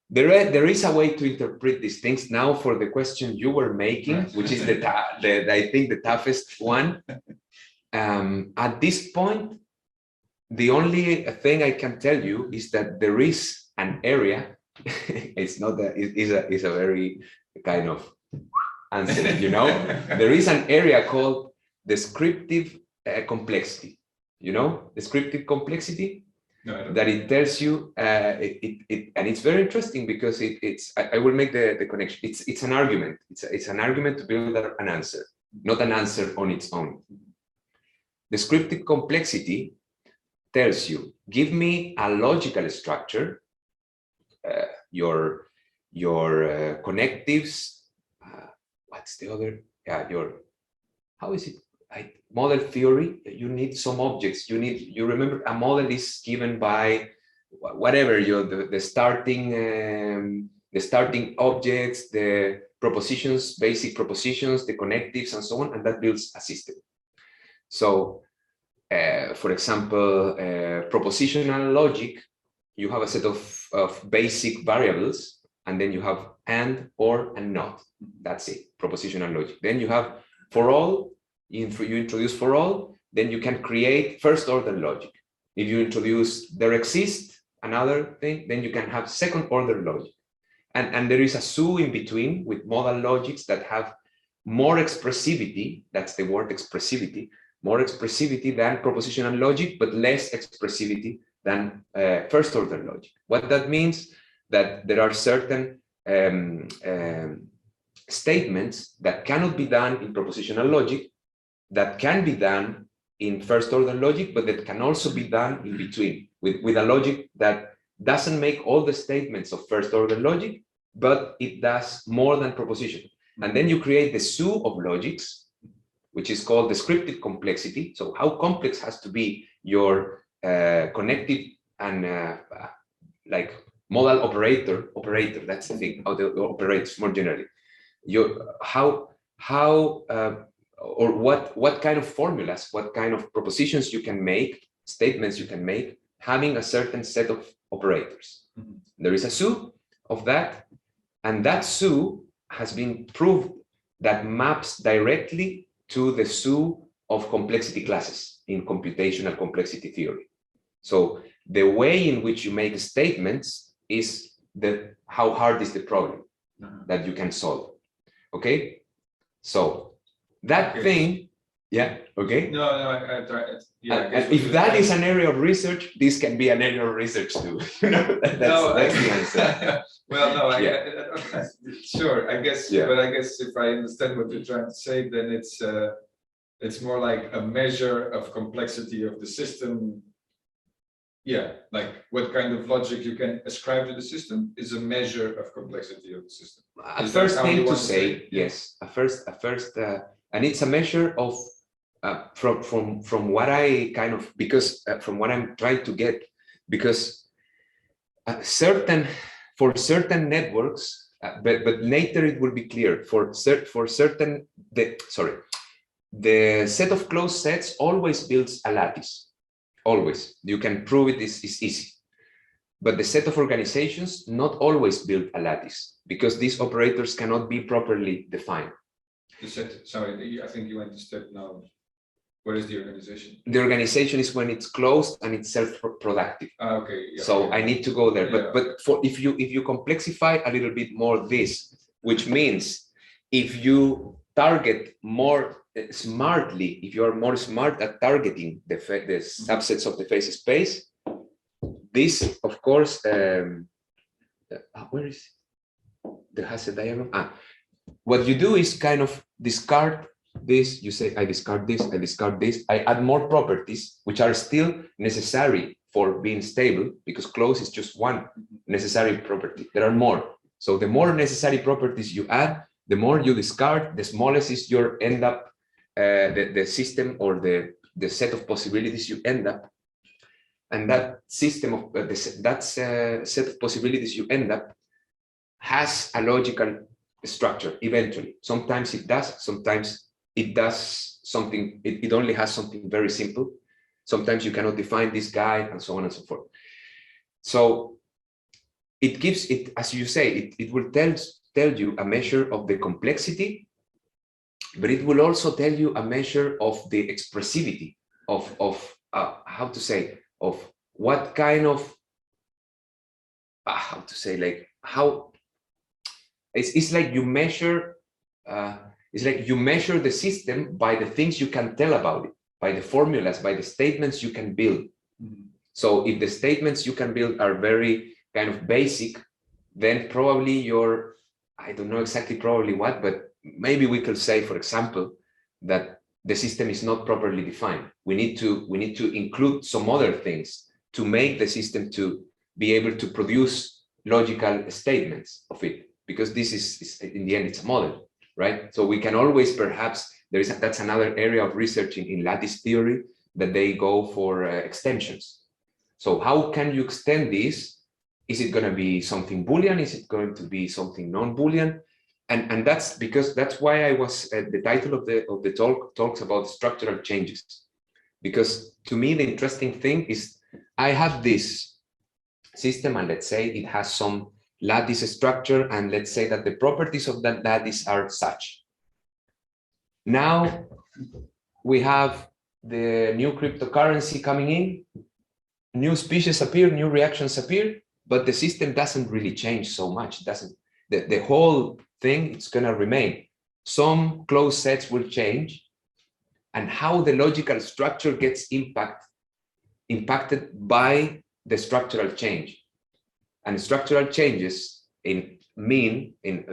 S3: there is a way to interpret these things. Now for the question you were making, which is I think the toughest one. At this point, the only thing I can tell you is that there is an area. It's not that it's a very kind of answer, you know. There is an area called descriptive complexity. You know, descriptive complexity.
S2: No,
S3: that it tells you and it's very interesting because I will make the connection. It's an argument. It's an argument to build an answer, not an answer on its own. Descriptive complexity tells you, give me a logical structure, your connectives, what's the other? How is it? Model theory, you need some objects. You remember a model is given by whatever the starting objects, the propositions, basic propositions, the connectives, and so on, and that builds a system. So, for example, propositional logic, you have a set of basic variables, and then you have and, or, and not. That's it, propositional logic. Then you have for all. If you introduce for all, then you can create first order logic. If you introduce there exists another thing, then you can have second order logic. And there is a zoo in between with modal logics that have more expressivity, that's the word expressivity, more expressivity than propositional logic, but less expressivity than first order logic. What that means, that there are certain statements that cannot be done in propositional logic, that can be done in first order logic, but that can also be done in between with a logic that doesn't make all the statements of first order logic, but it does more than proposition. And then you create the zoo of logics, which is called descriptive complexity. So how complex has to be your connected and like modal operator, that's the thing, how it operates more generally. Or what kind of formulas, what kind of propositions you can make, statements you can make, having a certain set of operators.
S2: Mhm.
S3: There is a zoo of that, and that zoo has been proved that maps directly to the zoo of complexity classes in computational complexity theory. So the way in which you make statements is how hard is the problem that you can solve. Okay, so that
S2: Okay.
S3: thing, yeah, okay.
S2: No, I try. Yeah, I
S3: And
S2: guess
S3: if that is an area of research, this can be an area of research too. That's the answer.
S2: Well, no,
S3: Yeah.
S2: sure, I guess,
S3: Yeah.
S2: but I guess if I understand what you're trying to say, then it's more like a measure of complexity of the system. Yeah, like what kind of logic you can ascribe to the system is a measure of complexity of the system.
S3: A
S2: Is that
S3: first
S2: how you
S3: thing to
S2: want to say
S3: say,
S2: it? Yeah.
S3: yes, and it's a measure of from what I kind of, because from what I'm trying to get, because for certain networks, but later it will be clear for certain the set of closed sets always builds a lattice. Always, you can prove it is easy. But the set of organizations not always build a lattice because these operators cannot be properly defined.
S2: The set, sorry, I think you went to step now. What is the organization?
S3: The organization is when it's closed and it's self-productive.
S2: Okay. Yeah,
S3: So
S2: yeah.
S3: I need to go there.
S2: Yeah.
S3: But for if you complexify a little bit more this, which means if you target more smartly, if you are more smart at targeting the subsets of the phase space, this, of course, where is the Hasse diagram? What you do is kind of discard this. You say, I discard this, I discard this. I add more properties, which are still necessary for being stable, because close is just one necessary property. There are more. So the more necessary properties you add, the more you discard, the smallest is your end up, the system or the set of possibilities you end up. And that system of set of possibilities you end up has a logical structure eventually. Sometimes it does, sometimes it does something, it only has something very simple. Sometimes you cannot define this guy, and so on and so forth. So it gives it, as you say, it will tell you a measure of the complexity, but it will also tell you a measure of the expressivity of how to say, of what kind of how to say, like how it's like you measure it's like you measure the system by the things you can tell about it, by the formulas, by the statements you can build.
S2: Mhm.
S3: So if the statements you can build are very kind of basic, then probably your, I don't know exactly probably what, but maybe we could say, for example, that the system is not properly defined. We need to include some other things to make the system to be able to produce logical statements of it, because this is in the end, it's a model, right? So we can always perhaps, that's another area of research in lattice theory, that they go for extensions. So how can you extend this? Is it going to be something Boolean? Is it going to be something non-Boolean? And that's because that's why I was the title of the talk talks about structural changes. Because to me, the interesting thing is I have this system, and let's say it has some lattice structure, and let's say that the properties of that lattice are such. Now we have the new cryptocurrency coming in, new species appear, new reactions appear, but the system doesn't really change so much. It doesn't, the whole thing, it's going to remain. Some closed sets will change, and how the logical structure gets impacted by the structural change. And structural changes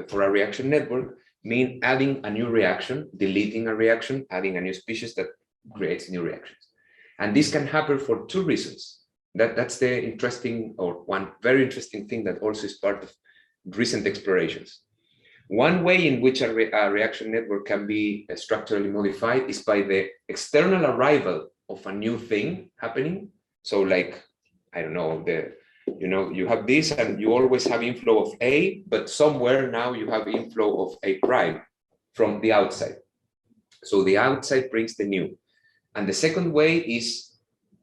S3: for a reaction network mean adding a new reaction, deleting a reaction, adding a new species that creates new reactions. And this can happen for two reasons. That's the interesting, or one very interesting thing that also is part of recent explorations. One way in which a reaction network can be structurally modified is by the external arrival of a new thing happening. So like, I don't know, you have this and you always have inflow of A, but somewhere now you have inflow of A prime from the outside. So the outside brings the new. And the second way is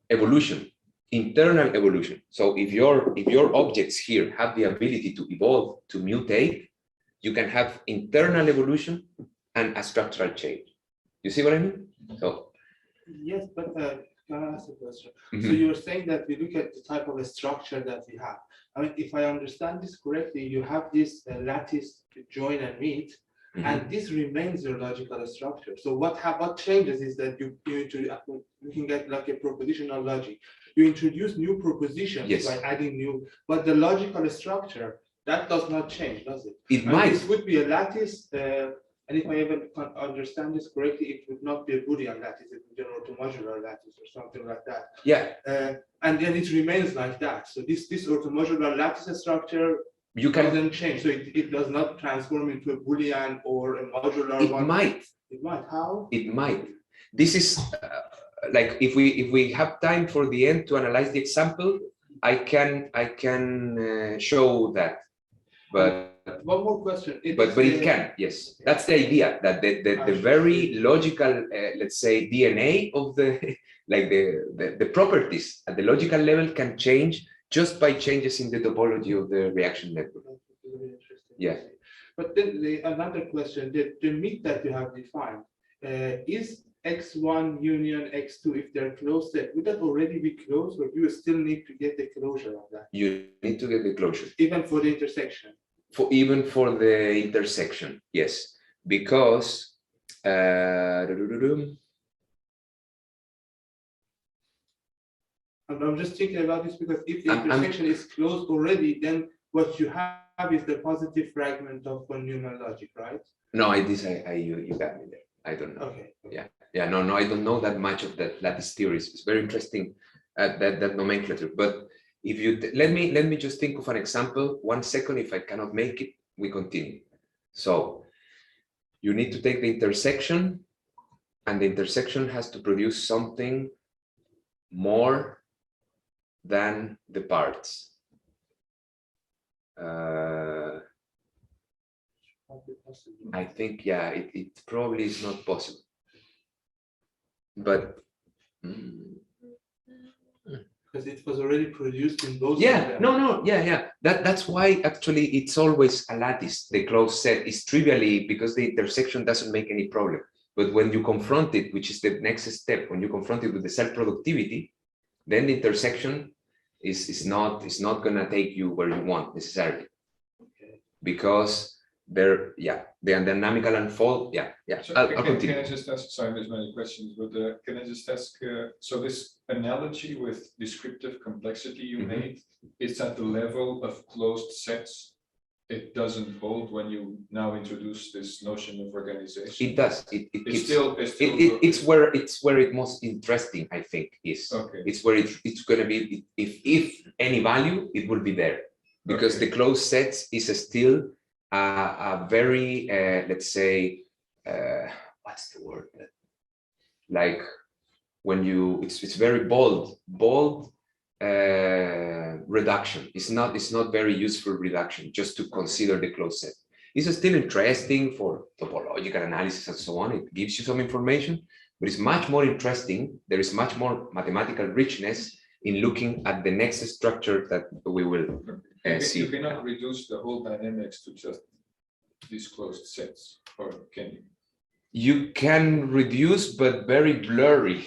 S3: evolution. internal evolution. So if your objects here have the ability to evolve, to mutate, you can have internal evolution and a structural change. You see what I mean? So
S7: Yes, but can I ask a question? So
S3: mhm.
S7: you're saying that we look at the type of a structure that we have. I mean, if I understand this correctly, you have this lattice to join and meet,
S3: Mhm.
S7: and this remains your logical structure. So what changes is that you looking at like a propositional logic. You introduce new propositions
S3: Yes.
S7: by adding new, but the logical structure that does not change, does it?
S3: It
S7: And
S3: might.
S7: this would be a lattice. And if I even understand this correctly, it would not be a Boolean lattice, it would be an automodular lattice or something like that.
S3: Yeah.
S7: And then it remains like that. So this automodular lattice structure
S3: You can.
S7: doesn't change. So it does not transform into a Boolean or a modular
S3: It
S7: one.
S3: might.
S7: It might. How?
S3: It might. This is like if we have time for the end to analyze the example, I can show that, but.
S7: One more question.
S3: But it can, yes. That's the idea, that the very logical, let's say, DNA of the like the properties at the logical level can change just by changes in the topology of the reaction network.
S7: Very interesting.
S3: Yeah.
S7: But then another question: the meet that you have defined is X1 union X2 if they're closed set. Would that already be closed, or do you still need to get the closure of that?
S3: You need to get the closure.
S7: Even for the intersection.
S3: Even for the intersection, yes, because
S7: I'm just thinking about this because if the intersection is closed already, then what you have is the positive fragment of von Neumann logic, right?
S3: No, you got me there. I don't know.
S7: Okay.
S3: Yeah, no, I don't know that much of that lattice theories. It's very interesting that nomenclature. But if you let me just think of an example. 1 second. If I cannot make it, we continue. So you need to take the intersection, and the intersection has to produce something more than the parts. I think, yeah, it probably is not possible. But
S7: because it was already produced in both.
S3: Yeah, yeah. That's why actually it's always a lattice. The closed set is trivially because the intersection doesn't make any problem. But when you confront it, which is the next step, when you confront it with the self-productivity, then the intersection is not gonna take you where you want necessarily.
S7: Okay.
S3: Because the dynamical unfold.
S2: So
S3: I'll
S2: can
S3: continue.
S2: I just ask, sorry, there's many questions, but can I just ask, so this analogy with descriptive complexity you made, it's at the level of closed sets. It doesn't hold when you now introduce this notion of organization.
S3: It does. It's where it's most interesting, I think, is.
S2: Okay.
S3: It's where it's going to be, if any value, it will be there, because
S2: Okay.
S3: the closed sets is still a very let's say what's the word, like when you it's very bold reduction. It's not very useful reduction just to consider the closed set. It's still interesting for topological analysis and so on. It gives you some information, but it's much more interesting. There is much more mathematical richness in looking at the next structure that we will see.
S2: You cannot reduce the whole dynamics to just these closed sets, or can you?
S3: You can reduce, but very blurry.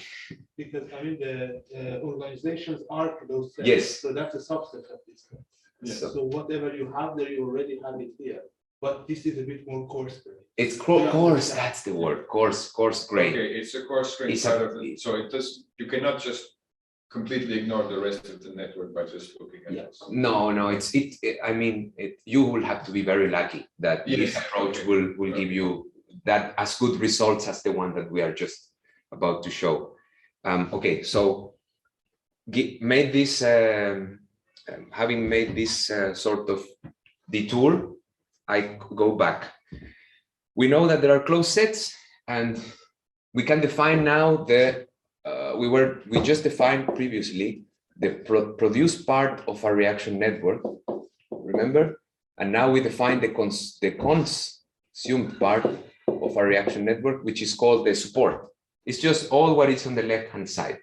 S7: Because I mean the organizations are closed sets.
S3: Yes.
S7: So that's a subset of this.
S2: Yes.
S7: So whatever you have there, you already have it here. But this is a bit more coarse.
S3: It's coarse. That's the word. Coarse grain.
S2: Okay, it's a coarse grain part of it. So it does. You cannot just completely ignore the rest of the network by just looking at this.
S3: No. I mean, you will have to be very lucky that this approach will give you that as good results as the one that we are just about to show. Okay, so made this having made this sort of detour, I go back. We know that there are closed sets, and we can define now the we just defined previously the produced part of a reaction network, remember? And now we define the consumed part of a reaction network, which is called the support. It's just all what is on the left-hand side.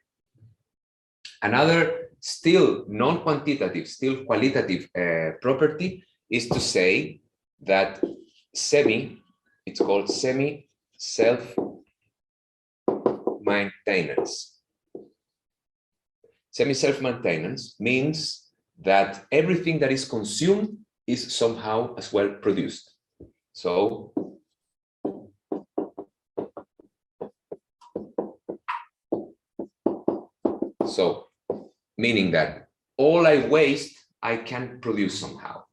S3: Another still non-quantitative, still qualitative property is to say that it's called semi-self-maintenance. Semi-self-maintenance means that everything that is consumed is somehow as well produced. So meaning that all I waste, I can produce somehow.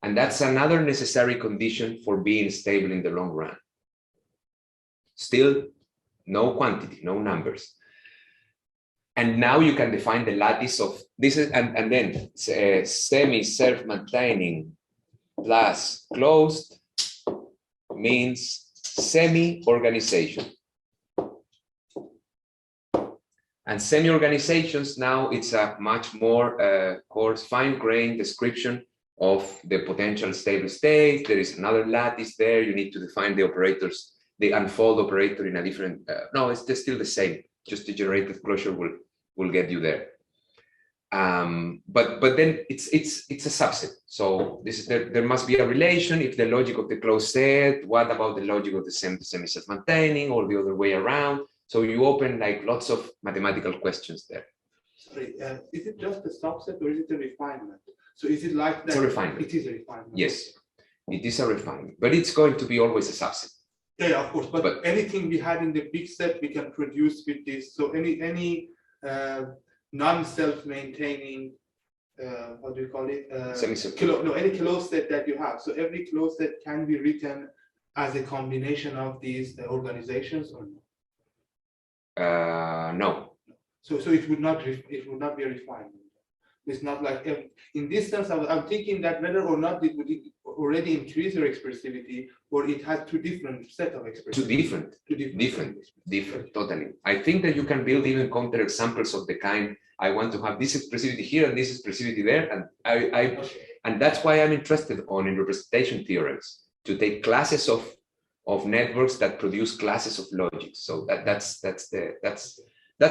S3: And that's another necessary condition for being stable in the long run. Still, no quantity, no numbers. And now you can define the lattice of this, and then semi-self-maintaining plus closed means semi-organization. And semi-organizations, now it's a much more coarse, fine-grained description of the potential stable state. There is another lattice there. You need to define the operators, the unfold operator in a different, no, it's still the same. Just the generated closure will get you there. But then it's a subset. So there must be a relation. If the logic of the closed set, what about the logic of the semi-self-maintaining, or the other way around? So you open like lots of mathematical questions there.
S7: Sorry, is it just a subset or is it a refinement? So is it like that?
S3: It's a refinement.
S7: It is a refinement.
S3: Yes, it is a refinement, but it's going to be always a subset.
S7: Yeah, of course. But anything we had in the big set, we can produce with this. So any non-self-maintaining, what do you call it? Any closed set that you have. So every closed set can be written as a combination of these organizations, or no?
S3: No.
S7: So it would not be a refinement. It's not like in this sense. I'm thinking that whether or not it would already increase your expressivity, or it has two different set of expressivity. Different, totally.
S3: I think that you can build even counter examples of the kind. I want to have this expressivity here and this expressivity there, and and that's why I'm interested in representation theorems, to take classes of networks that produce classes of logic. So that's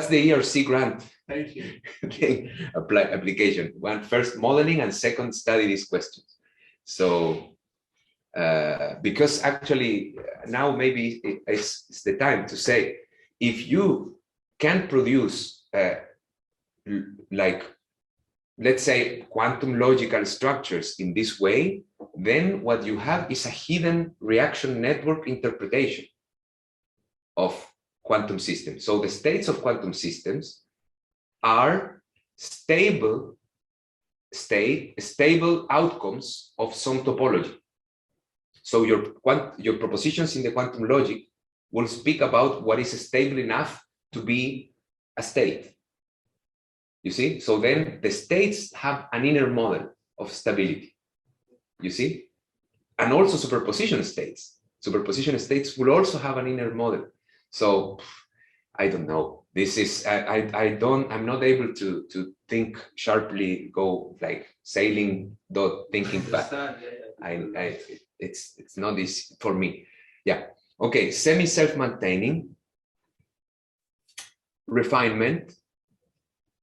S3: the ERC grant.
S7: Thank you.
S3: Application. One, first modeling, and second, study these questions. So because actually now maybe it's the time to say, if you can produce like, let's say, quantum logical structures in this way, then what you have is a hidden reaction network interpretation of quantum systems. So the states of quantum systems are stable outcomes of some topology. So your propositions in the quantum logic will speak about what is stable enough to be a state. You see? So then the states have an inner model of stability. You see? And also superposition states. Superposition states will also have an inner model. So I don't know. This is I'm not able to think sharply, go like sailing, thinking back. It's not easy for me. Yeah. Okay. Semi-self-maintaining, refinement,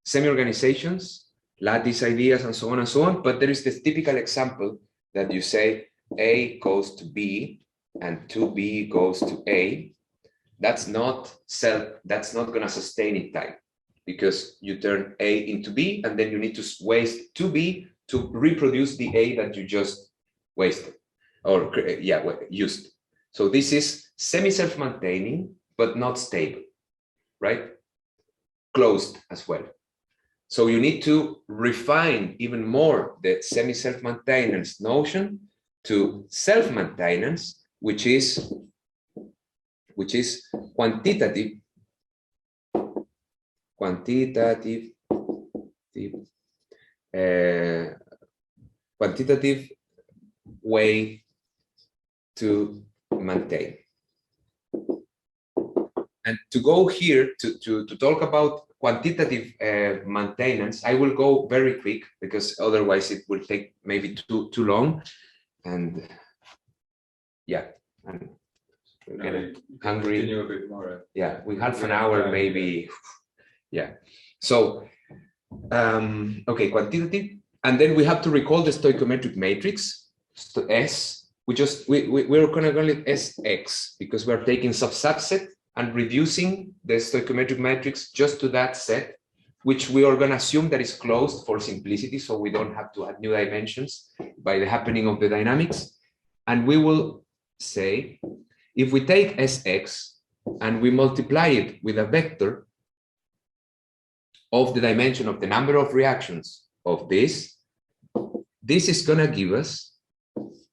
S3: semi-organizations, lattice ideas, and so on and so on. But there is this typical example that you say A goes to B and 2B goes to A. That's not going to sustain in time, because you turn A into B, and then you need to waste 2B to reproduce the A that you just wasted or used. So this is semi-self-maintaining, but not stable, right? Closed as well. So you need to refine even more the semi-self-maintenance notion to self-maintenance, which is quantitative way to maintain. And to go here to talk about quantitative maintenance, I will go very quick, because otherwise it will take maybe too long. And yeah, and we're getting hungry.
S2: A bit more.
S3: Yeah, we have an hour maybe. Yeah. So Okay, quantitative. And then we have to recall the stoichiometric matrix, S. We're going to call it SX because we're taking subset and reducing the stoichiometric matrix just to that set, which we are going to assume that is closed for simplicity, so we don't have to add new dimensions by the happening of the dynamics. And we will say, if we take Sx and we multiply it with a vector of the dimension of the number of reactions of this is going to give us,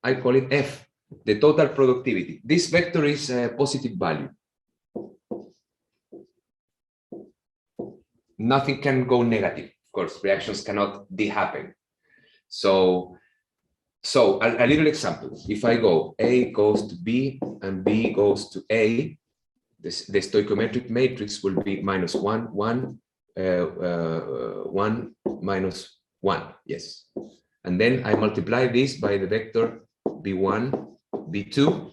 S3: I call it F, the total productivity. This vector is a positive value. Nothing can go negative. Of course, reactions cannot happen. So a little example. If I go A goes to B and B goes to A, the stoichiometric matrix will be minus 1, 1, 1, minus 1. Yes. And then I multiply this by the vector B1, B2,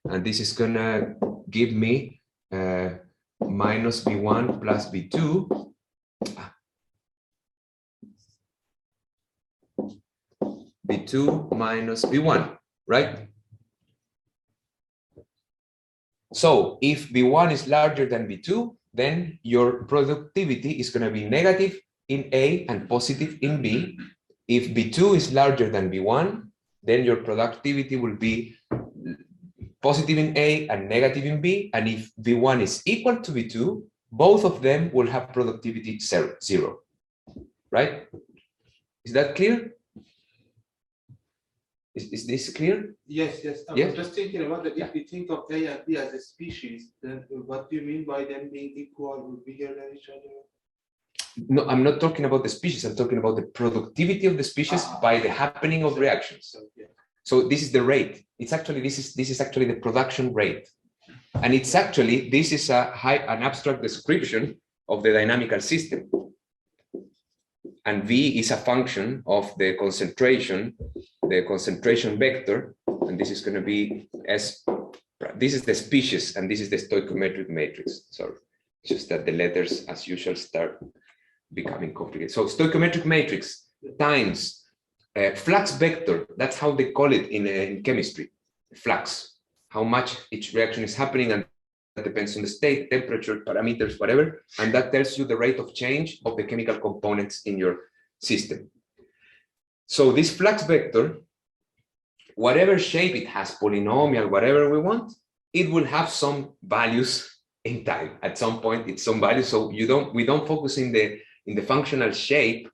S3: and this is going to give me minus B1 plus B2. B2 minus B1, right? So if B1 is larger than B2, then your productivity is going to be negative in A and positive in B. If B2 is larger than B1, then your productivity will be positive in A and negative in B. And if B1 is equal to B2, both of them will have productivity 0, right? Is that clear? Is this clear?
S7: Yes. I'm
S3: Yeah.
S7: just thinking about that. If we think of A and B as a species, then what do you mean by them being equal or bigger than each other?
S3: No, I'm not talking about the species. I'm talking about the productivity of the species by the happening of reactions.
S7: So, yeah.
S3: So this is the rate. It's actually this is actually the production rate, and it's actually this is an abstract description of the dynamical system. And V is a function of the concentration vector, and this is going to be S. This is the species, and this is the stoichiometric matrix. Sorry, just that the letters, as usual, start becoming complicated. So stoichiometric matrix times flux vector. That's how they call it in chemistry. Flux, how much each reaction is happening, and that depends on the state, temperature, parameters, whatever, and that tells you the rate of change of the chemical components in your system. So this flux vector, whatever shape it has, polynomial, whatever we want, it will have some values in time. At some point, it's some value. So we don't focus in the functional shape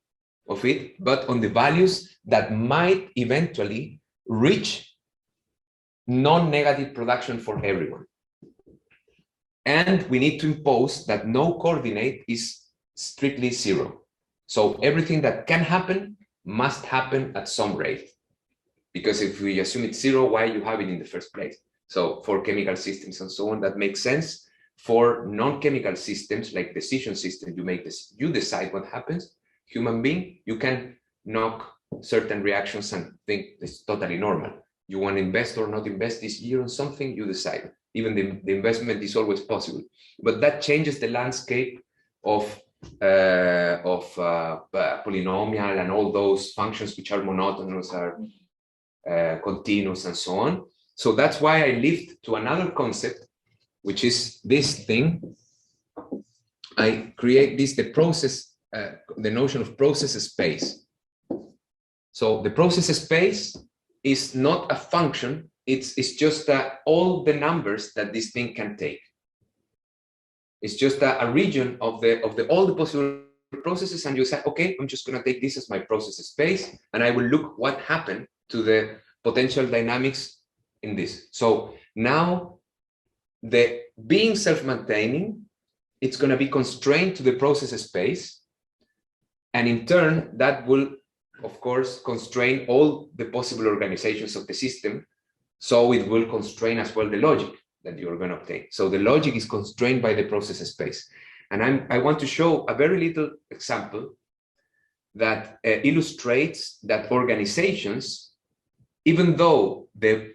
S3: of it, but on the values that might eventually reach non-negative production for everyone. And we need to impose that no coordinate is strictly 0. So everything that can happen must happen at some rate. Because if we assume it's 0, why you have it in the first place? So for chemical systems and so on, that makes sense. For non-chemical systems, like decision system, you decide what happens. Human being, you can knock certain reactions and think it's totally normal. You want to invest or not invest this year on something, you decide. Even the investment is always possible, but that changes the landscape of polynomial and all those functions which are monotonous, are continuous, and so on. So that's why I lift to another concept, which is this thing. I create the process, the notion of process space. So the process space is not a function. It's just all the numbers that this thing can take. It's just a region of all the possible processes, and you say, okay, I'm just going to take this as my process space, and I will look what happened to the potential dynamics in this. So now, the being self-maintaining, it's going to be constrained to the process space, and in turn, that will, of course, constrain all the possible organizations of the system. So it will constrain as well the logic that you're going to obtain. So the logic is constrained by the process space. And I want to show a very little example that illustrates that organizations, even though the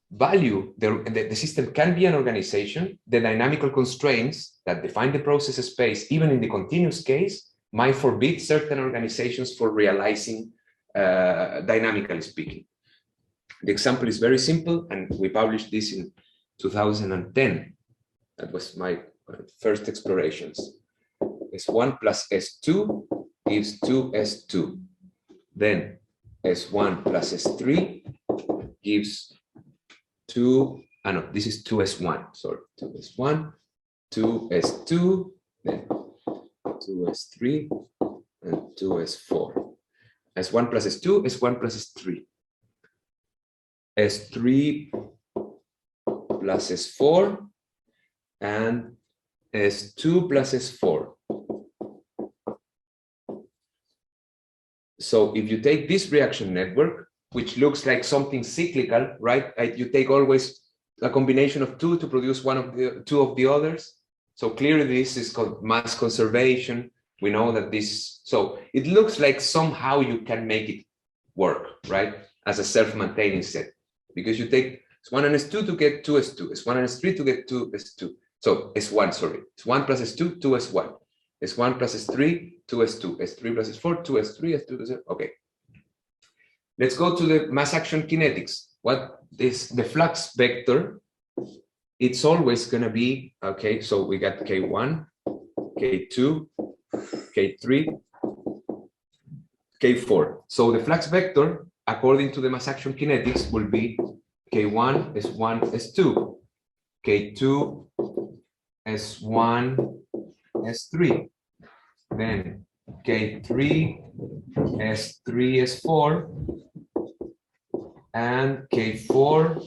S3: value, the system can be an organization, the dynamical constraints that define the process space, even in the continuous case, might forbid certain organizations for realizing dynamically speaking. The example is very simple, and we published this in 2010. That was my first explorations. S1 plus S2 gives 2S2. Then S1 plus S3 gives 2, no, this is 2S1, sorry, 2S1, 2S2, then 2S3, and 2S4. S1 plus S2, S1 plus S3. S3 plus S4, and S2 plus S4. So if you take this reaction network, which looks like something cyclical, right? You take always a combination of two to produce two of the others. So clearly this is called mass conservation. We know that this, so it looks like somehow you can make it work, right? As a self-maintaining set, because you take S1 and S2 to get 2S2, S1 and S3 to get 2S2. So S1, sorry, S1 plus S2, 2S1. S1 plus S3, 2S2. S3 plus S4, 2S3, S2 plus S4. Okay. Let's go to the mass action kinetics. What is the flux vector? It's always going to be, okay, so we got K1, K2, K3, K4. So the flux vector, according to the mass action kinetics, will be K1, S1, S2, K2, S1, S3, then K3, S3, S4, and K4,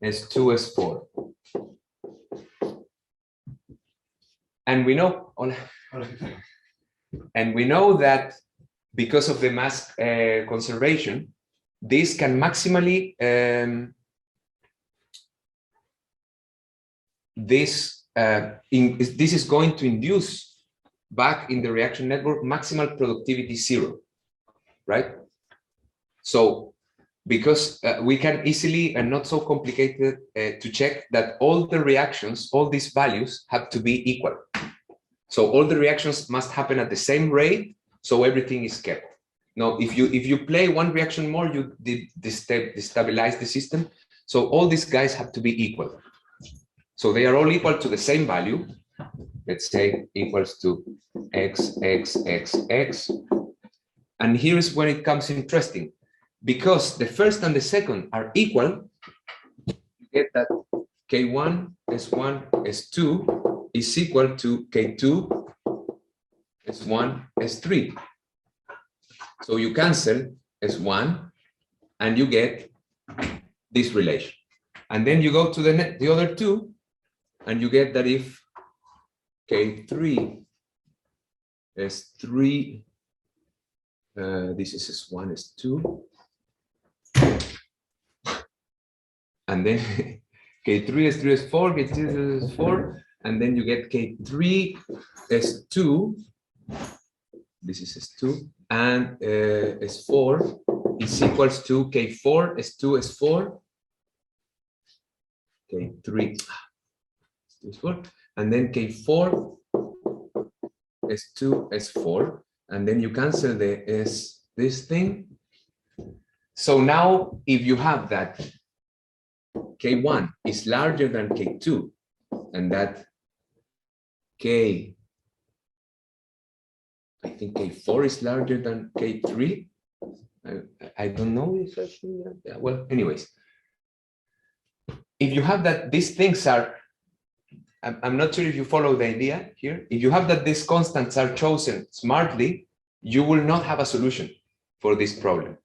S3: S2, S4. And we know, that because of the mass conservation, this can maximally this is going to induce back in the reaction network maximal productivity 0, right? So because we can easily and not so complicated to check that all the reactions, all these values have to be equal. So all the reactions must happen at the same rate, so everything is kept. Now, if you play one reaction more, you destabilize the system. So all these guys have to be equal. So they are all equal to the same value. Let's say equals to x, x, x, x. And here is when it comes interesting. Because the first and the second are equal, you get that K1, S1, S2 is equal to K2, S1, S3. So you cancel S1 and you get this relation. And then you go to the other two and you get that if K3, S3, this is S1, S2, and then K3, S3, S4, K3, S4, and then you get K3, S2, this is S2, and S4 is equals to K4, S2, S4, K3, S4, and then K4, S2, S4, and then you cancel the S, this thing. So now if you have that K1 is larger than K2, and that I think K4 is larger than K3. I don't know if I think that. Yeah, well, anyways, if you have that, these things are, I'm not sure if you follow the idea here. If you have that these constants are chosen smartly, you will not have a solution for this problem.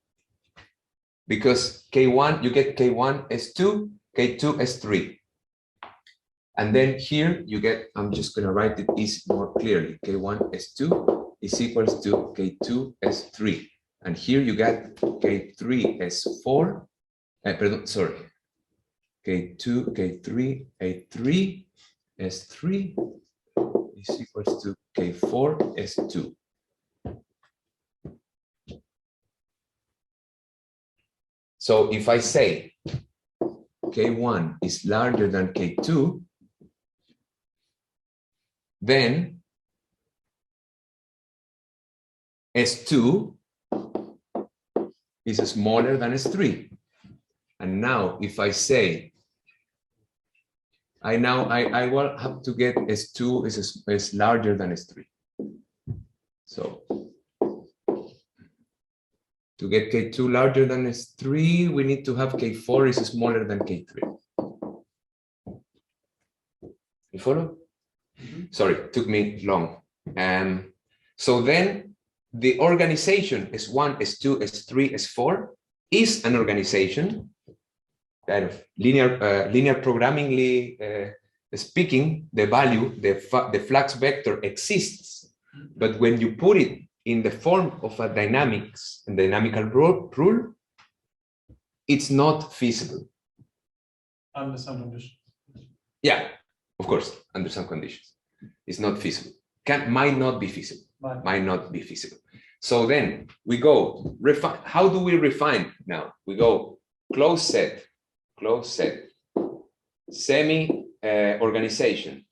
S3: Because K1, you get K1 S2, K2 S3. And then here you get, I'm just going to write it more clearly. K1 S2 is equals to K2 S3. And here you get K3 S4, sorry, K2, K3, A3, S3 is equals to K4 S2. So if I say K1 is larger than K2, then S2 is smaller than S3. And now if I say, I will have to get S2 is larger than S3. So to get K2 larger than S3, we need to have K4 is smaller than K3. You follow? Sorry, it took me long. So then the organization S1, S2, S3, S4 is an organization, kind of linear programmingly speaking, the value, the flux vector exists, but when you put it in the form of a dynamical rule, it's not feasible.
S4: Under some conditions.
S3: Yeah, of course, under some conditions. It's not feasible. Might not be feasible. Might not be feasible. So then we go refine. How do we refine now? We go closed set, semi organization,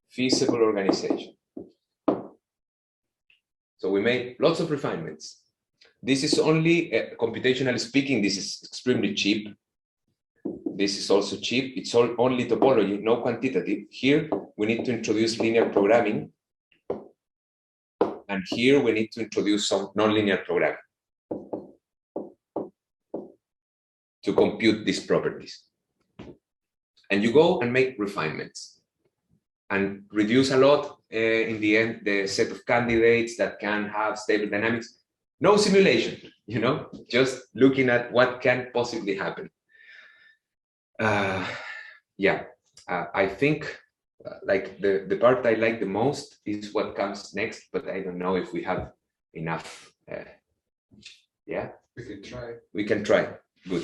S3: feasible organization. So we made lots of refinements. This is only computationally speaking, this is extremely cheap. This is also cheap. It's only topology, no quantitative. Here we need to introduce linear programming. And here we need to introduce some nonlinear programming to compute these properties. And you go and make refinements and reduce a lot, in the end, the set of candidates that can have stable dynamics. No simulation, just looking at what can possibly happen. I think like the part I like the most is what comes next, but I don't know if we have enough.
S2: We can try.
S3: We can try. Good.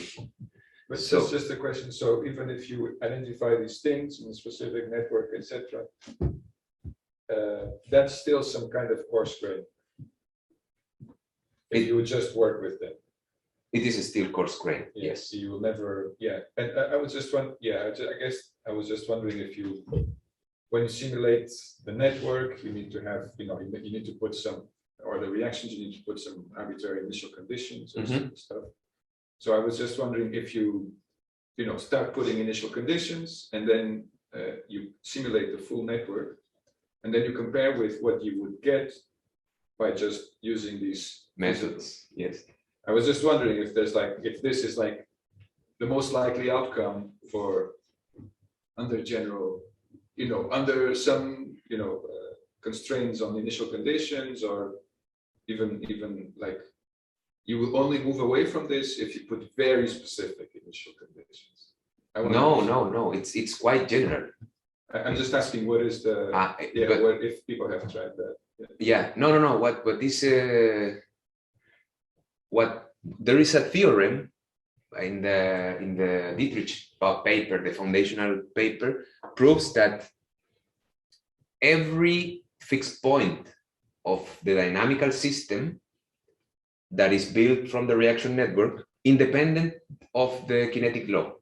S2: But
S3: So-
S2: it's just a question. So even if you identify these things in a specific network, etc., that's still some kind of coarse grain. If you would just work with them.
S3: It is still coarse grain. Yes.
S2: You will never. Yeah. And I was just one. Yeah. I guess I was just wondering if you, when you simulate the network, you need to have, you need to put some, or the reactions, you need to put some arbitrary initial conditions or some stuff. So I was just wondering if you, start putting initial conditions and then you simulate the full network, and then you compare with what you would get by just using these
S3: Methods. Yes.
S2: I was just wondering if there's if this is the most likely outcome for under general, under some, constraints on initial conditions, or even you will only move away from this if you put very specific initial conditions.
S3: No. It's quite general.
S2: I'm just asking what is the, what if people have tried that.
S3: No. What there is a theorem in the Dietrich paper, the foundational paper, proves that every fixed point of the dynamical system that is built from the reaction network, independent of the kinetic law.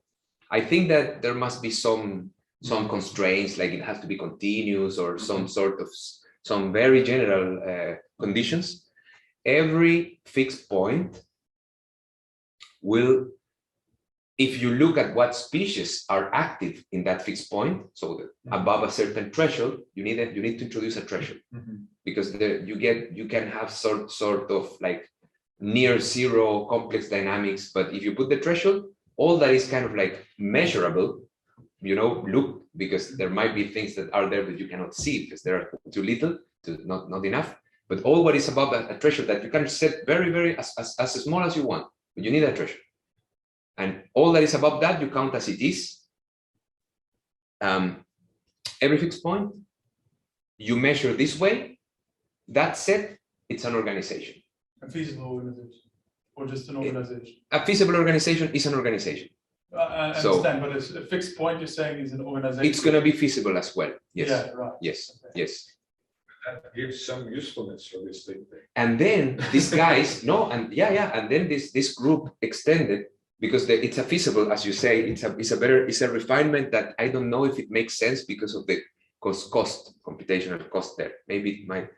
S3: I think that there must be some constraints, like it has to be continuous or some very general conditions. Every fixed point will, if you look at what species are active in that fixed point, so above a certain threshold, you need to introduce a threshold, because you can have sort of like near zero complex dynamics, but if you put the threshold, all that is kind of like measurable, look, because there might be things that are there that you cannot see because they are too little, not enough. But all what is above a threshold that you can set very, very as small as you want, but you need a threshold. And all that is above that, you count as it is. Every fixed point, you measure this way. That set, it's an organization.
S4: A feasible organization, or just an organization?
S3: A feasible organization is an organization.
S4: I understand, but it's a fixed point you're saying is an organization.
S3: It's going to be feasible as well. Yes.
S4: Yeah, right.
S3: Yes.
S4: Okay.
S3: Yes.
S2: That gives some usefulness for this thing.
S3: And then these guys, and then this group extended, because it's a feasible, as you say, it's a refinement that I don't know if it makes sense because of the because computational cost there. Maybe it might.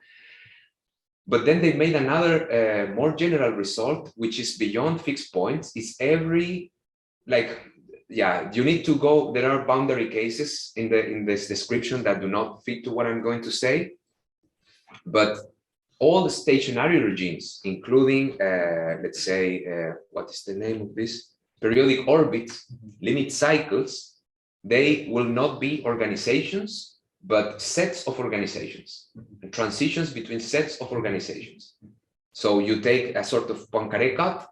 S3: But then they made another more general result, which is beyond fixed points. It's every, like, yeah, you need to go. There are boundary cases in this description that do not fit to what I'm going to say. But all the stationary regimes, including, let's say, what is the name of this? Periodic orbits, limit cycles, they will not be organizations, but sets of organizations, and transitions between sets of organizations. So you take a sort of Poincaré cut,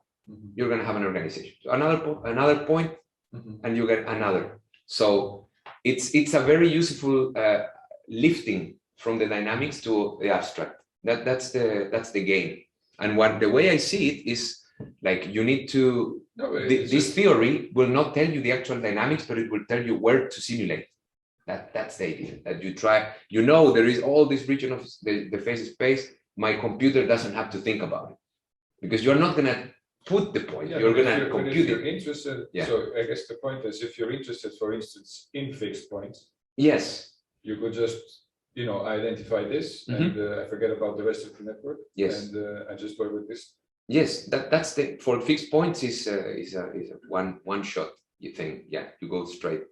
S3: you're going to have an organization. So another point, and you get another. So it's a very useful lifting from the dynamics to the abstract. That's the game. And the way I see it is like you need to. This theory will not tell you the actual dynamics, but it will tell you where to simulate. That's the idea. That you try. You know, there is all this region of the phase space. My computer doesn't have to think about it because you're not going to put the point. You're going to compute
S2: if you're
S3: it.
S2: interested.
S3: Yeah.
S2: So I guess the point is, if you're interested, for instance, in fixed points,
S3: Yes.
S2: you could just identify this and I forget about the rest of the network.
S3: Yes.
S2: And I just work with this.
S3: Yes, that's the for fixed points is a one shot. You think, yeah, you go straight.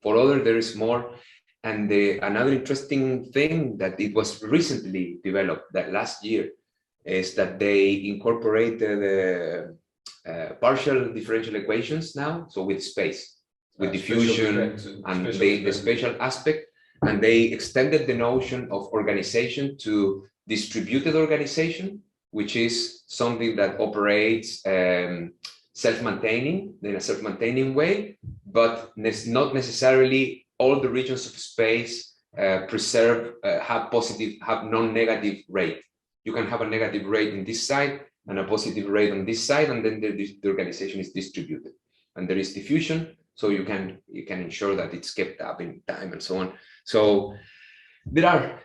S3: For other, there is more, and another interesting thing that it was recently developed that last year is that they incorporated the partial differential equations now, so with space, with diffusion and the spatial aspect, and they extended the notion of organization to distributed organization, which is something that operates self-maintaining in a self-maintaining way, but not necessarily all the regions of space have non-negative rate. You can have a negative rate in this side and a positive rate on this side, and then the organization is distributed. And there is diffusion, so you can ensure that it's kept up in time and so on. So there are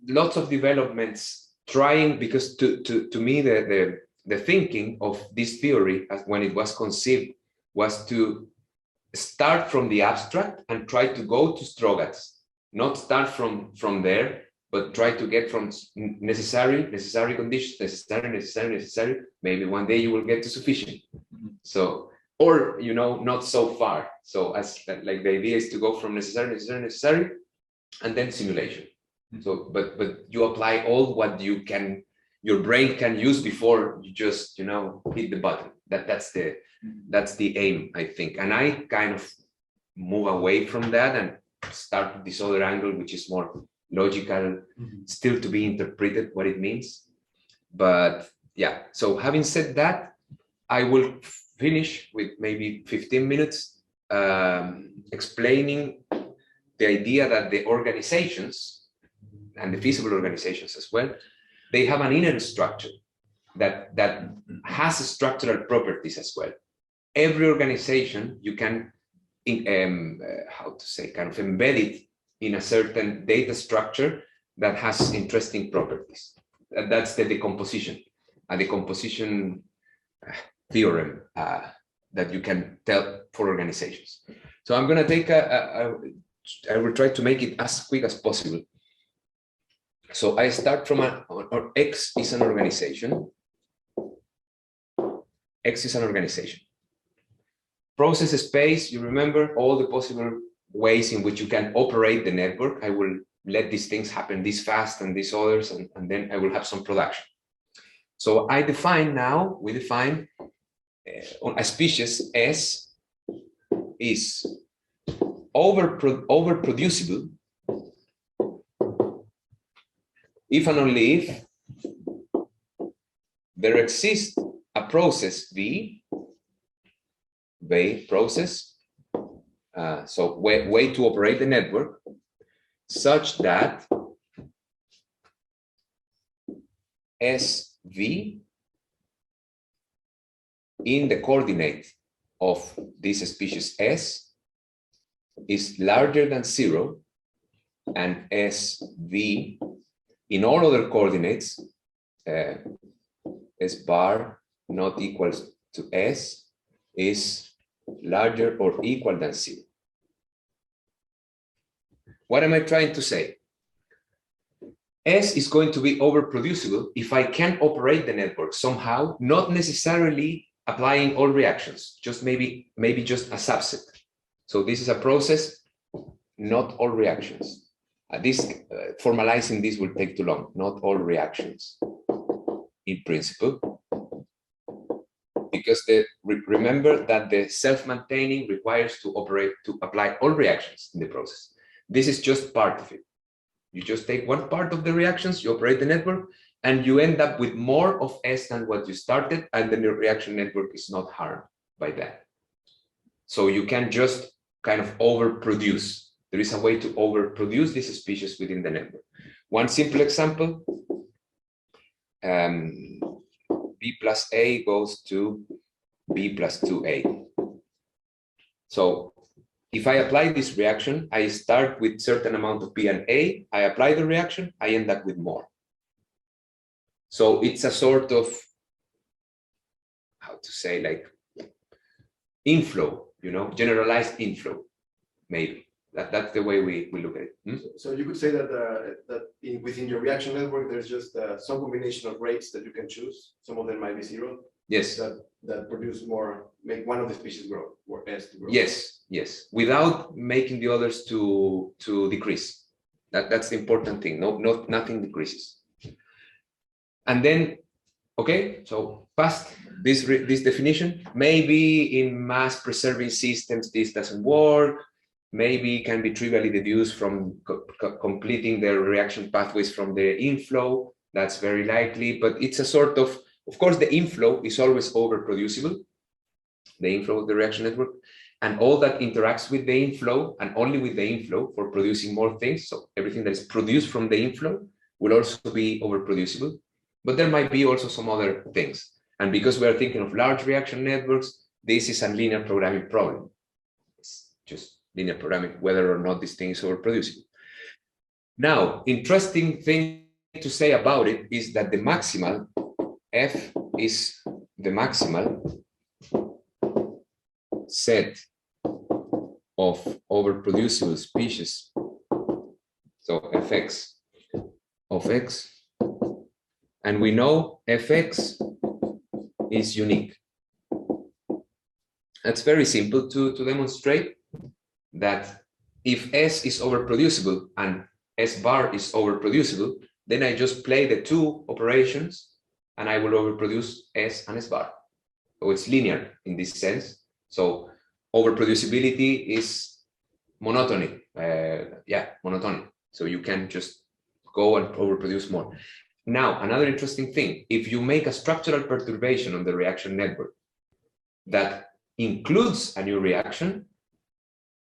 S3: lots of developments trying, because to me the thinking of this theory when it was conceived was to start from the abstract and try to go to Strogatz, not start from there, but try to get from necessary conditions, necessary. Maybe one day you will get to sufficient. So, or not so far. So as like the idea is to go from necessary, and then simulation. So, but you apply all what your brain can use before you just hit the button. That's the aim, I think. And I kind of move away from that and start with this other angle, which is more logical, still to be interpreted what it means. But yeah, so having said that, I will finish with maybe 15 minutes explaining the idea that the organizations and the feasible organizations as well, they have an inner structure that has structural properties as well. Every organization, you can kind of embed it in a certain data structure that has interesting properties. That's the decomposition, a decomposition theorem that you can tell for organizations. So I'm going to take I will try to make it as quick as possible. So I start from or X is an organization. X is an organization. Process space, you remember all the possible ways in which you can operate the network. I will let these things happen this fast and these others, and then I will have some production. So we define a species S is overproducible if and only if there exists a process V process, so way to operate the network, such that SV in the coordinate of this species S is larger than 0, and SV in all other coordinates, S bar not equals to S is larger or equal than 0. What am I trying to say? S is going to be overproducible if I can operate the network somehow, not necessarily applying all reactions, just maybe just a subset. So this is a process, not all reactions. Formalizing this will take too long, not all reactions in principle. Because remember that the self-maintaining requires to apply all reactions in the process. This is just part of it. You just take one part of the reactions, you operate the network, and you end up with more of S than what you started, and then your reaction network is not harmed by that. So you can just kind of overproduce. There is a way to overproduce this species within the network. One simple example, B plus A goes to B plus 2A. So if I apply this reaction, I start with certain amount of B and A, I apply the reaction, I end up with more. So it's a sort of, how to say, like inflow, generalized inflow, maybe. That's the way we look at it.
S8: So you could say that within your reaction network, there's just some combination of rates that you can choose. Some of them might be zero.
S3: Yes.
S8: That produce more, make one of the species grow, or S to grow.
S3: Yes. Without making the others to decrease. That's the important thing. Nothing decreases. And then, okay, so past this definition, maybe in mass preserving systems this doesn't work. Maybe it can be trivially deduced from completing the reaction pathways from the inflow. That's very likely, but it's a sort of course, the inflow is always overproducible, the inflow of the reaction network, and all that interacts with the inflow and only with the inflow for producing more things. So everything that is produced from the inflow will also be overproducible, but there might be also some other things. And because we are thinking of large reaction networks, this is a linear programming problem. It's just linear programming, whether or not this thing is overproducible. Now, interesting thing to say about it is that the maximal F is the maximal set of overproducible species. So Fx of x, and we know Fx is unique. That's very simple to demonstrate that if S is overproducible and S bar is overproducible, then I just play the two operations and I will overproduce S and S bar. So it's linear in this sense. So overproducibility is monotony. Monotony. So you can just go and overproduce more. Now, another interesting thing, if you make a structural perturbation on the reaction network that includes a new reaction,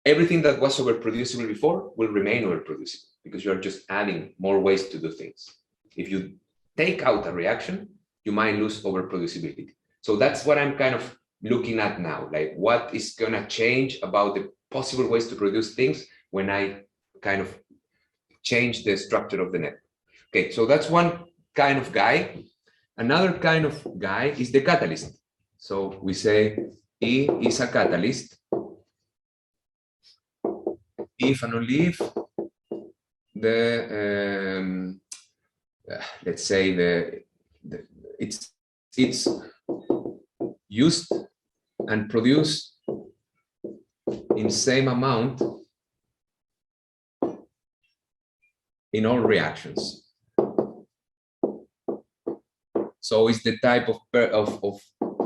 S3: everything that was overproducible before will remain overproducible because you are just adding more ways to do things. If you take out a reaction, you might lose overproducibility. So that's what I'm kind of looking at now, like what is going to change about the possible ways to produce things when I kind of change the structure of the network. Okay, so that's one kind of guy. Another kind of guy is the catalyst. So we say E is a catalyst if and only if the let's say it's used and produced in same amount in all reactions. So it's the type of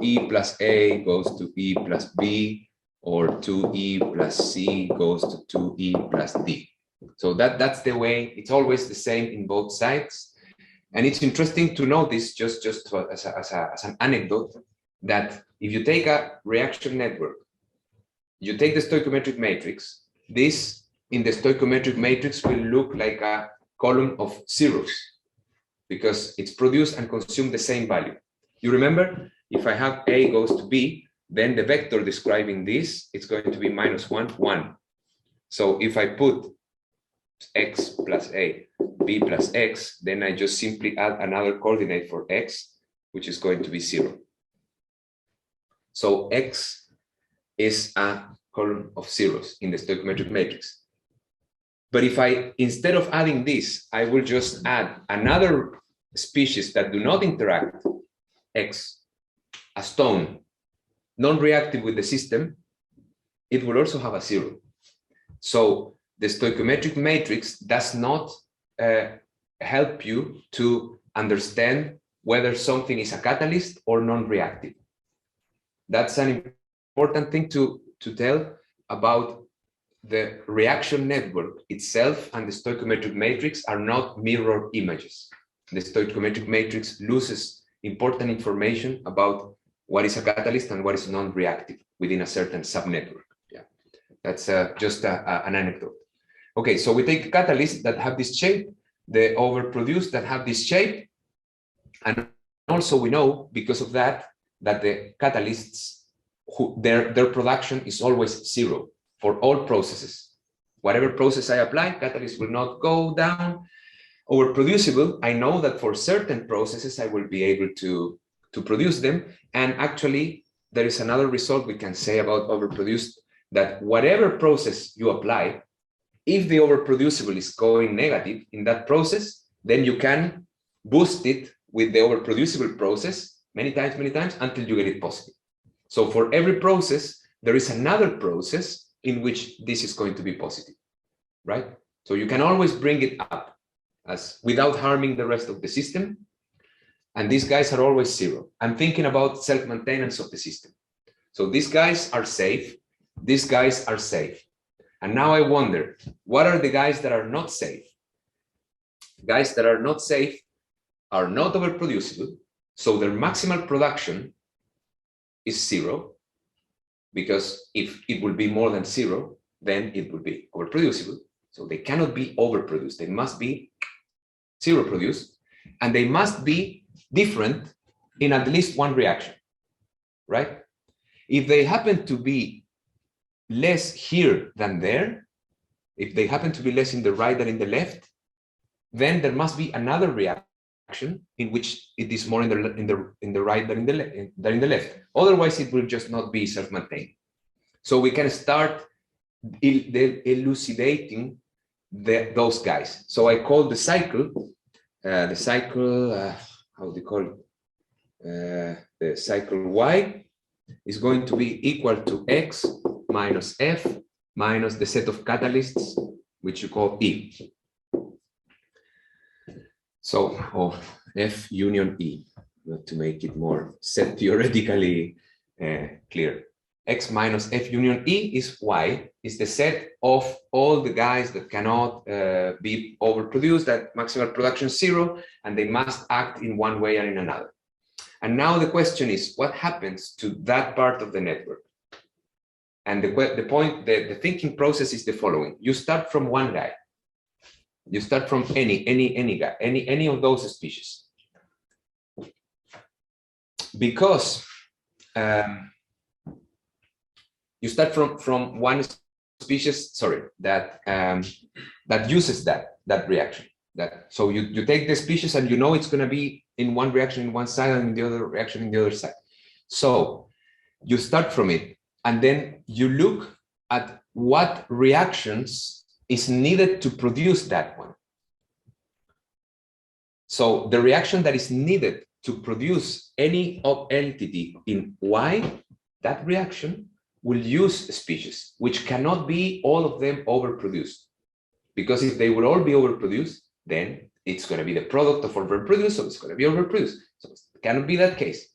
S3: E plus A goes to E plus B, or 2E plus C goes to 2E plus D. So that's the way, it's always the same in both sides. And it's interesting to notice, just as an anecdote, that if you take a reaction network, you take the stoichiometric matrix, this in the stoichiometric matrix will look like a column of zeros because it's produced and consumed the same value. You remember, if I have A goes to B, then the vector describing this, it's going to be -1, 1. So if I put x plus A, B plus X, then I just simply add another coordinate for X, which is going to be 0. So X is a column of zeros in the stoichiometric matrix. But if I, instead of adding this, I will just add another species that do not interact, X, a stone, non-reactive with the system, it will also have a 0. So the stoichiometric matrix does not help you to understand whether something is a catalyst or non-reactive. That's an important thing to tell about the reaction network itself, and the stoichiometric matrix are not mirror images. The stoichiometric matrix loses important information about what is a catalyst and what is non-reactive within a certain subnetwork. Yeah, that's just an anecdote. Okay, so we take catalysts that have this shape, the overproduced that have this shape, and also we know because of that the catalysts, their production is always 0 for all processes. Whatever process I apply, catalyst will not go down. Overproducible, I know that for certain processes I will be able to produce them. And actually, there is another result we can say about overproduced, that whatever process you apply, if the overproducible is going negative in that process, then you can boost it with the overproducible process many times until you get it positive. So for every process, there is another process in which this is going to be positive, right? So you can always bring it up as without harming the rest of the system. And these guys are always 0. I'm thinking about self-maintenance of the system. So these guys are safe. These guys are safe. And now I wonder, what are the guys that are not safe? Guys that are not safe are not overproducible. So their maximal production is 0, because if it will be more than 0, then it will be overproducible. So they cannot be overproduced. They must be 0 produced, and they must be different in at least one reaction, right? If they happen to be less here than there, if they happen to be less in the right than in the left, then there must be another reaction in which it is more in the right than in the left. Otherwise, it will just not be self-maintained. So we can start elucidating those guys. So I call the cycle, how do you call it? The cycle Y is going to be equal to X minus F minus the set of catalysts, which you call E. So, F union E, to make it more set theoretically clear. X minus F union E is Y, is the set of all the guys that cannot be overproduced, that maximal production 0, and they must act in one way or in another. And now the question is, what happens to that part of the network? And the thinking process is the following. You start from one guy. You start from any guy, any of those species. Because you start from one species, sorry, that uses that reaction. So you take the species and you know it's going to be in one reaction in one side and in the other reaction in the other side. So you start from it, and then you look at what reactions is needed to produce that one. So the reaction that is needed to produce any entity in Y, that reaction will use species, which cannot be all of them overproduced. Because if they will all be overproduced, then it's going to be the product of overproduced, so it's going to be overproduced. So it cannot be that case.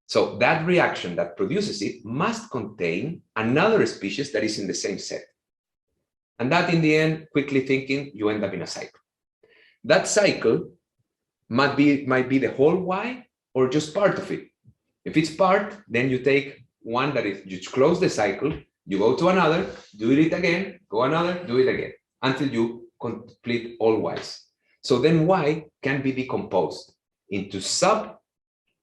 S3: So that reaction that produces it must contain another species that is in the same set. And that in the end, quickly thinking, you end up in a cycle. That cycle might be the whole Y or just part of it. If it's part, then you take one that is, you close the cycle, you go to another, do it again, go another, do it again, until you complete all Ys. So then Y can be decomposed into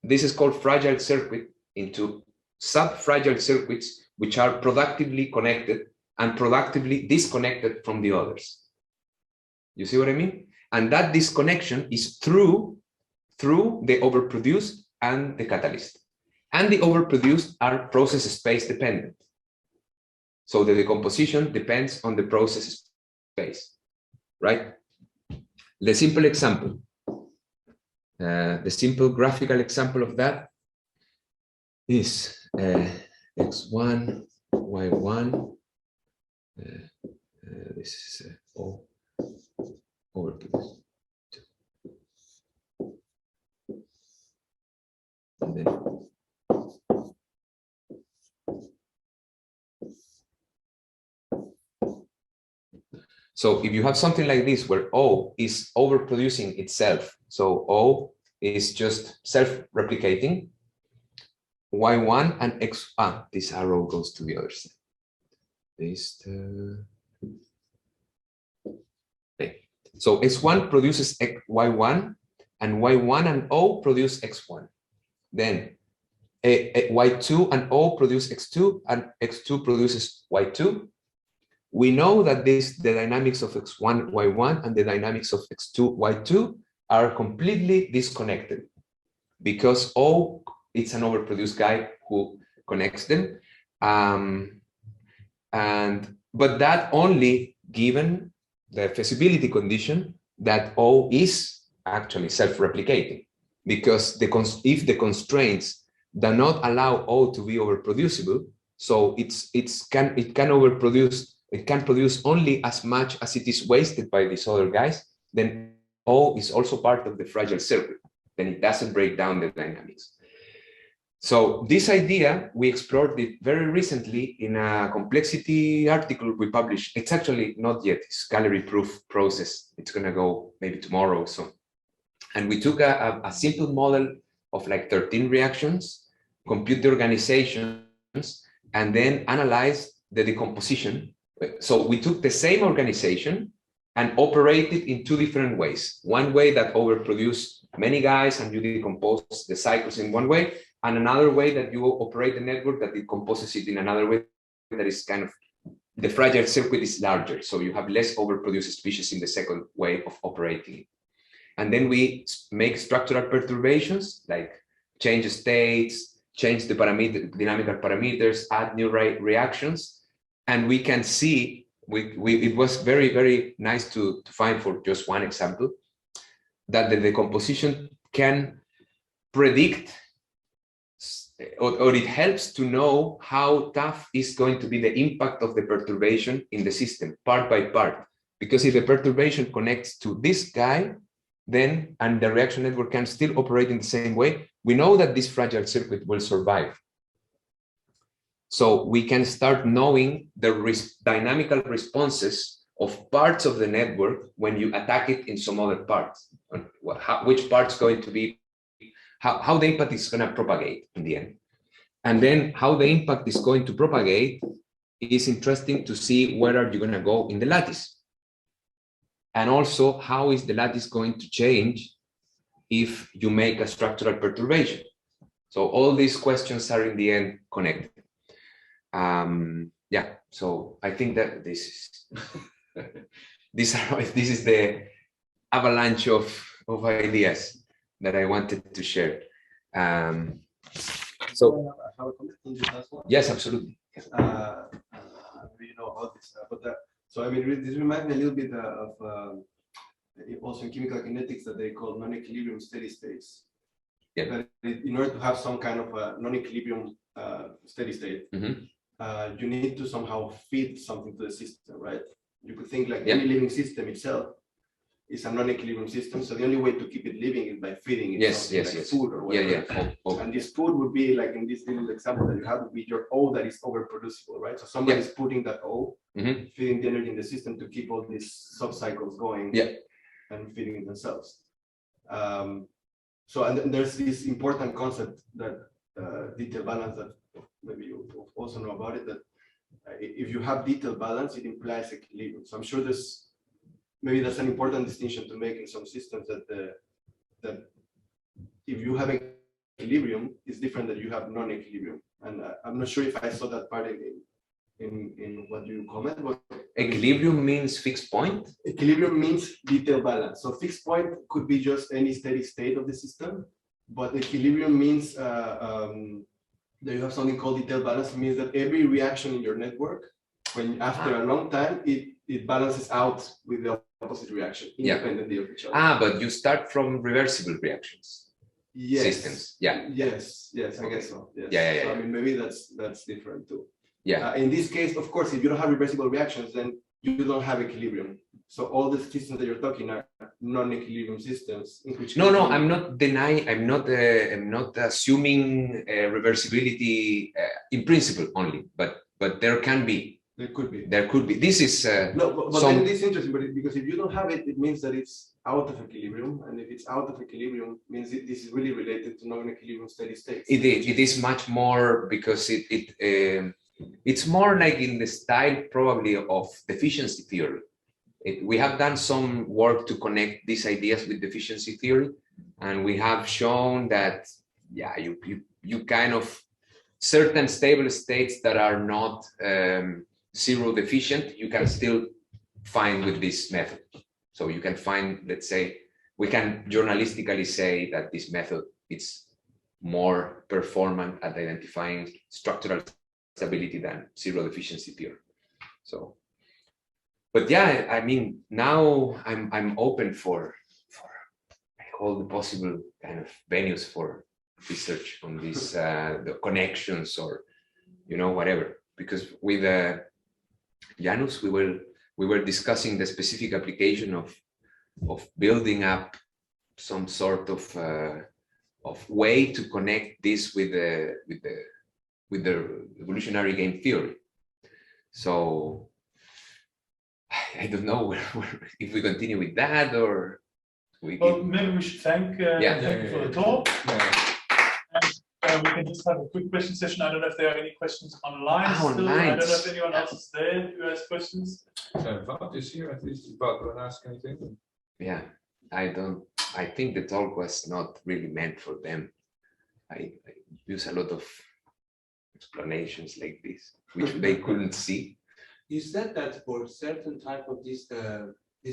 S3: this is called fragile circuit, into sub-fragile circuits, which are productively connected and productively disconnected from the others. You see what I mean? And that disconnection is through the overproduced and the catalyst. And the overproduced are process space dependent. So the decomposition depends on the process space. right? The simple example, the simple graphical example of that is x1, y1. This is O over 2. And then so if you have something like this where O is overproducing itself, so O is just self-replicating, y1 and x, this arrow goes to the other side. This, okay. So x1 produces y1, and y1 and O produce x1. Then y2 and O produce x2, and x2 produces y2. We know that the dynamics of x1, y1 and the dynamics of x2, y2 are completely disconnected because O, it's an overproduced guy who connects them. But that only given the feasibility condition that O is actually self-replicating, because if the constraints do not allow O to be overproducible, so it can produce only as much as it is wasted by these other guys, then O is also part of the fragile circuit. Then it doesn't break down the dynamics. So this idea, we explored it very recently in a complexity article we published. It's actually not yet, it's gallery proof process. It's gonna go maybe tomorrow or so. And we took a simple model of like 13 reactions, compute the organizations, and then analyze the decomposition. So we took the same organization and operated in two different ways. One way that overproduced many guys and you decompose the cycles in one way, and another way that you operate the network that decomposes it in another way that is kind of, the fragile circuit is larger. So you have less overproduced species in the second way of operating it. And then we make structural perturbations, like change states, change the dynamical parameters, add new reactions. And we can see, it was very, very nice to find, for just one example, that the decomposition can predict, or it helps to know how tough is going to be the impact of the perturbation in the system, part by part. Because if the perturbation connects to this guy, then, and the reaction network can still operate in the same way, we know that this fragile circuit will survive. So we can start knowing the dynamical responses of parts of the network when you attack it in some other parts. Which part's going to be, how the impact is going to propagate in the end. And then how the impact is going to propagate is interesting to see where are you going to go in the lattice. And also, how is the lattice going to change if you make a structural perturbation? So all these questions are in the end connected. Yeah, so I think that this is this is the avalanche of ideas that I wanted to share. So
S8: Have a comment on this last one?
S3: yes, absolutely.
S8: You know about this, but so I mean, this reminds me a little bit of also in chemical kinetics that they call non-equilibrium steady states.
S3: Yeah.
S8: That in order to have some kind of a non-equilibrium steady state, you need to somehow feed something to the system, right? You could think like any living system itself is a non-equilibrium system. So the only way to keep it living is by feeding it something like food or whatever. And this food would be like in this little example that you have would be your O that is overproducible, right? So somebody is putting that O, feeding the energy in the system to keep all these sub-cycles going and feeding themselves. So and then there's this important concept that detail balance that maybe you also know about it, that if you have detail balance, it implies equilibrium. So I'm sure maybe that's an important distinction to make in some systems, that if you have equilibrium, it's different that you have non-equilibrium. And I'm not sure if I saw that part in what you comment. But
S3: equilibrium means fixed point?
S8: Equilibrium means detail balance. So fixed point could be just any steady state of the system, but equilibrium means that you have something called detail balance. It means that every reaction in your network, when after a long time, it balances out with the opposite reaction independently of each other.
S3: But you start from reversible reactions.
S8: Yes.
S3: Systems. Yeah.
S8: Yes. Yes. I guess so. Yes.
S3: Yeah.
S8: So, I mean, maybe that's different too.
S3: Yeah.
S8: In this case, of course, if you don't have reversible reactions, then you don't have equilibrium. So all the systems that you're talking are non-equilibrium systems. In which
S3: No, I'm not denying. I'm not assuming reversibility in principle only, but there can be.
S8: There could be.
S3: There could be. This is
S8: but then it is interesting, because if you don't have it, it means that it's out of equilibrium, and if it's out of equilibrium, means this is really related to non-equilibrium steady states.
S3: It is much more because it's more like in the style probably of deficiency theory. We have done some work to connect these ideas with deficiency theory, and we have shown that you kind of certain stable states that are not zero deficient, you can still find with this method. So you can find, let's say, we can journalistically say that this method is more performant at identifying structural stability than zero deficiency theory. So, but yeah, I mean, now I'm open for all the possible kind of venues for research on these the connections or whatever. Because with Janus, we were discussing the specific application of building up some sort of way to connect this with the evolutionary game theory. So I don't know if we continue with that or
S4: maybe we should thank you for the talk. And we can just have a quick question session. I don't know if there are any questions online still.
S3: Online.
S4: I don't know if anyone else is there who has questions.
S2: Bob is here, at least. Bob, want to ask anything?
S3: Yeah, I think the talk was not really meant for them. I use a lot of explanations like this, which they couldn't see.
S7: You said that for certain type of these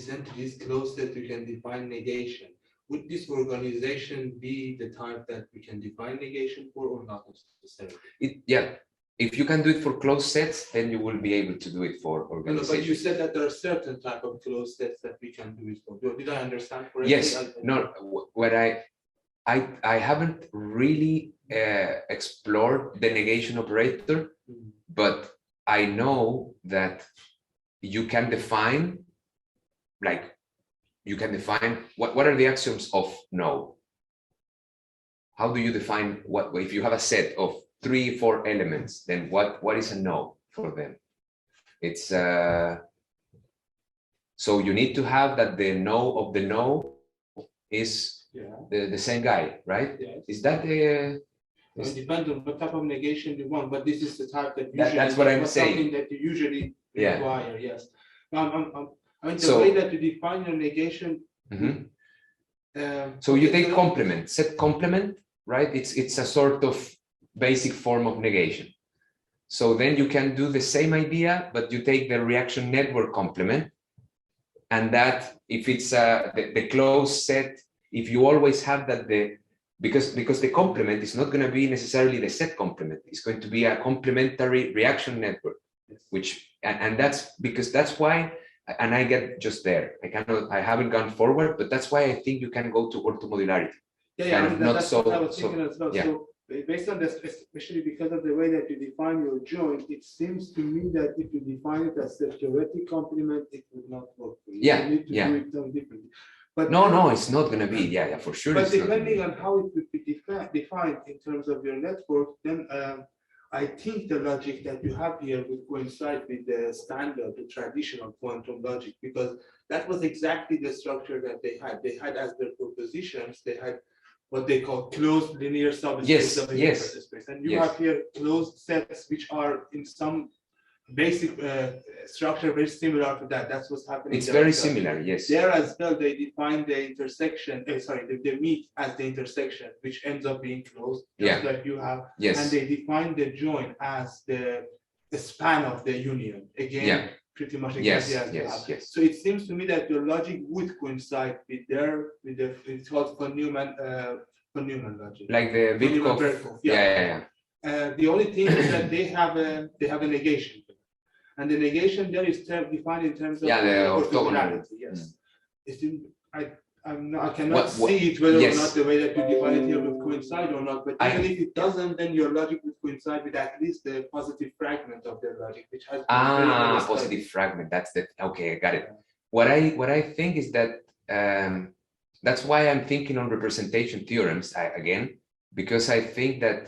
S7: entities closed that you can define negation. Would this organization be the type that we can define negation for, or not necessarily?
S3: If you can do it for closed sets, then you will be able to do it for organizations.
S7: No, but you said that there are certain type of closed sets that we can do it for. Did I understand correctly?
S3: Yes. No. What I haven't really explored the negation operator, but I know that you can define, what are the axioms of no? How do you define what if you have a set of 3-4 elements, then what is a no for them? It's so you need to have that the no of the no is the same guy, right?
S7: Yes.
S3: Is that the
S7: It depends on what type of negation you want, but this is the type that usually
S3: that's what I'm saying.
S7: Something that you usually require. Yes. I mean, the
S3: So-
S7: way that you define your negation.
S3: So you take complement, set complement, right? It's a sort of basic form of negation. So then you can do the same idea, but you take the reaction network complement, and that if it's the closed set, if you always have that because the complement is not going to be necessarily the set complement, it's going to be a complementary reaction network, and that's why. And I get just there. I haven't gone forward, but that's why I think you can go to orthomodularity.
S7: That's what I was thinking as well. So based on this, especially because of the way that you define your joint, it seems to me that if you define it as a theoretic complement, it would not work for you. You need to do it some differently. But
S3: no, it's not going to be. Yeah, for sure.
S7: But depending on how it would be defined in terms of your network, then I think the logic that you have here would coincide with the standard, the traditional quantum logic, because that was exactly the structure that they had. They had as their propositions, they had what they call closed linear subspace of a universal space. And you have here closed sets which are in some basic structure very similar to that. That's what's happening.
S3: It's very similar, yes.
S7: There as well, they define the intersection, they meet as the intersection, which ends up being closed, just like you have.
S3: Yes.
S7: And they define the joint as the span of the union. Again, pretty much exactly as you have.
S3: Yes.
S7: So it seems to me that your logic would coincide with it's called von Neumann logic.
S3: Like the Witkopf.
S7: The only thing is that they have a negation. And the negation there is defined in terms of
S3: Yeah, the orthogonal.
S7: orthogonality. Yes. It's in, I cannot
S3: What-
S7: see it whether
S3: yes.
S7: or not the way that you define it here will coincide or not. But
S3: I-
S7: even if it doesn't, then your logic would coincide with at least the positive fragment of their logic, which has been very well studied.
S3: Positive fragment. That's the okay. I got it. What I think is that that's why I'm thinking on representation theorems again, because I think that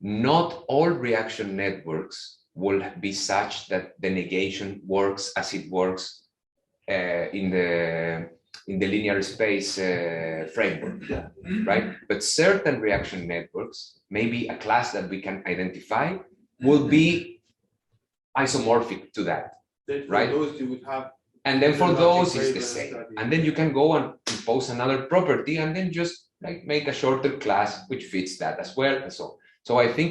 S3: not all reaction networks will be such that the negation works as it works in the linear space framework, right? But certain reaction networks, maybe a class that we can identify, will be isomorphic to that.
S7: Then for
S3: right?
S7: those you would have.
S3: And then for
S7: the
S3: those,
S7: logic
S3: it's
S7: way
S3: the
S7: well
S3: same.
S7: studied.
S3: And then you can go and impose another property and then just like make a shorter class which fits that as well. And so I think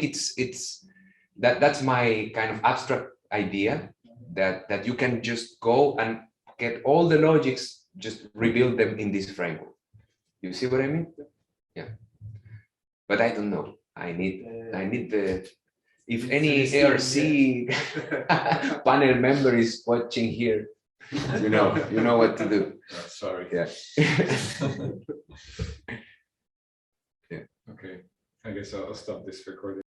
S3: that's my kind of abstract idea that you can just go and get all the logics, just rebuild them in this framework. You see what I mean? Yeah. But I don't know. I need the, if any ARC panel member is watching here, you know what to do.
S2: Sorry.
S3: Yeah.
S2: Okay. I guess I'll stop this recording.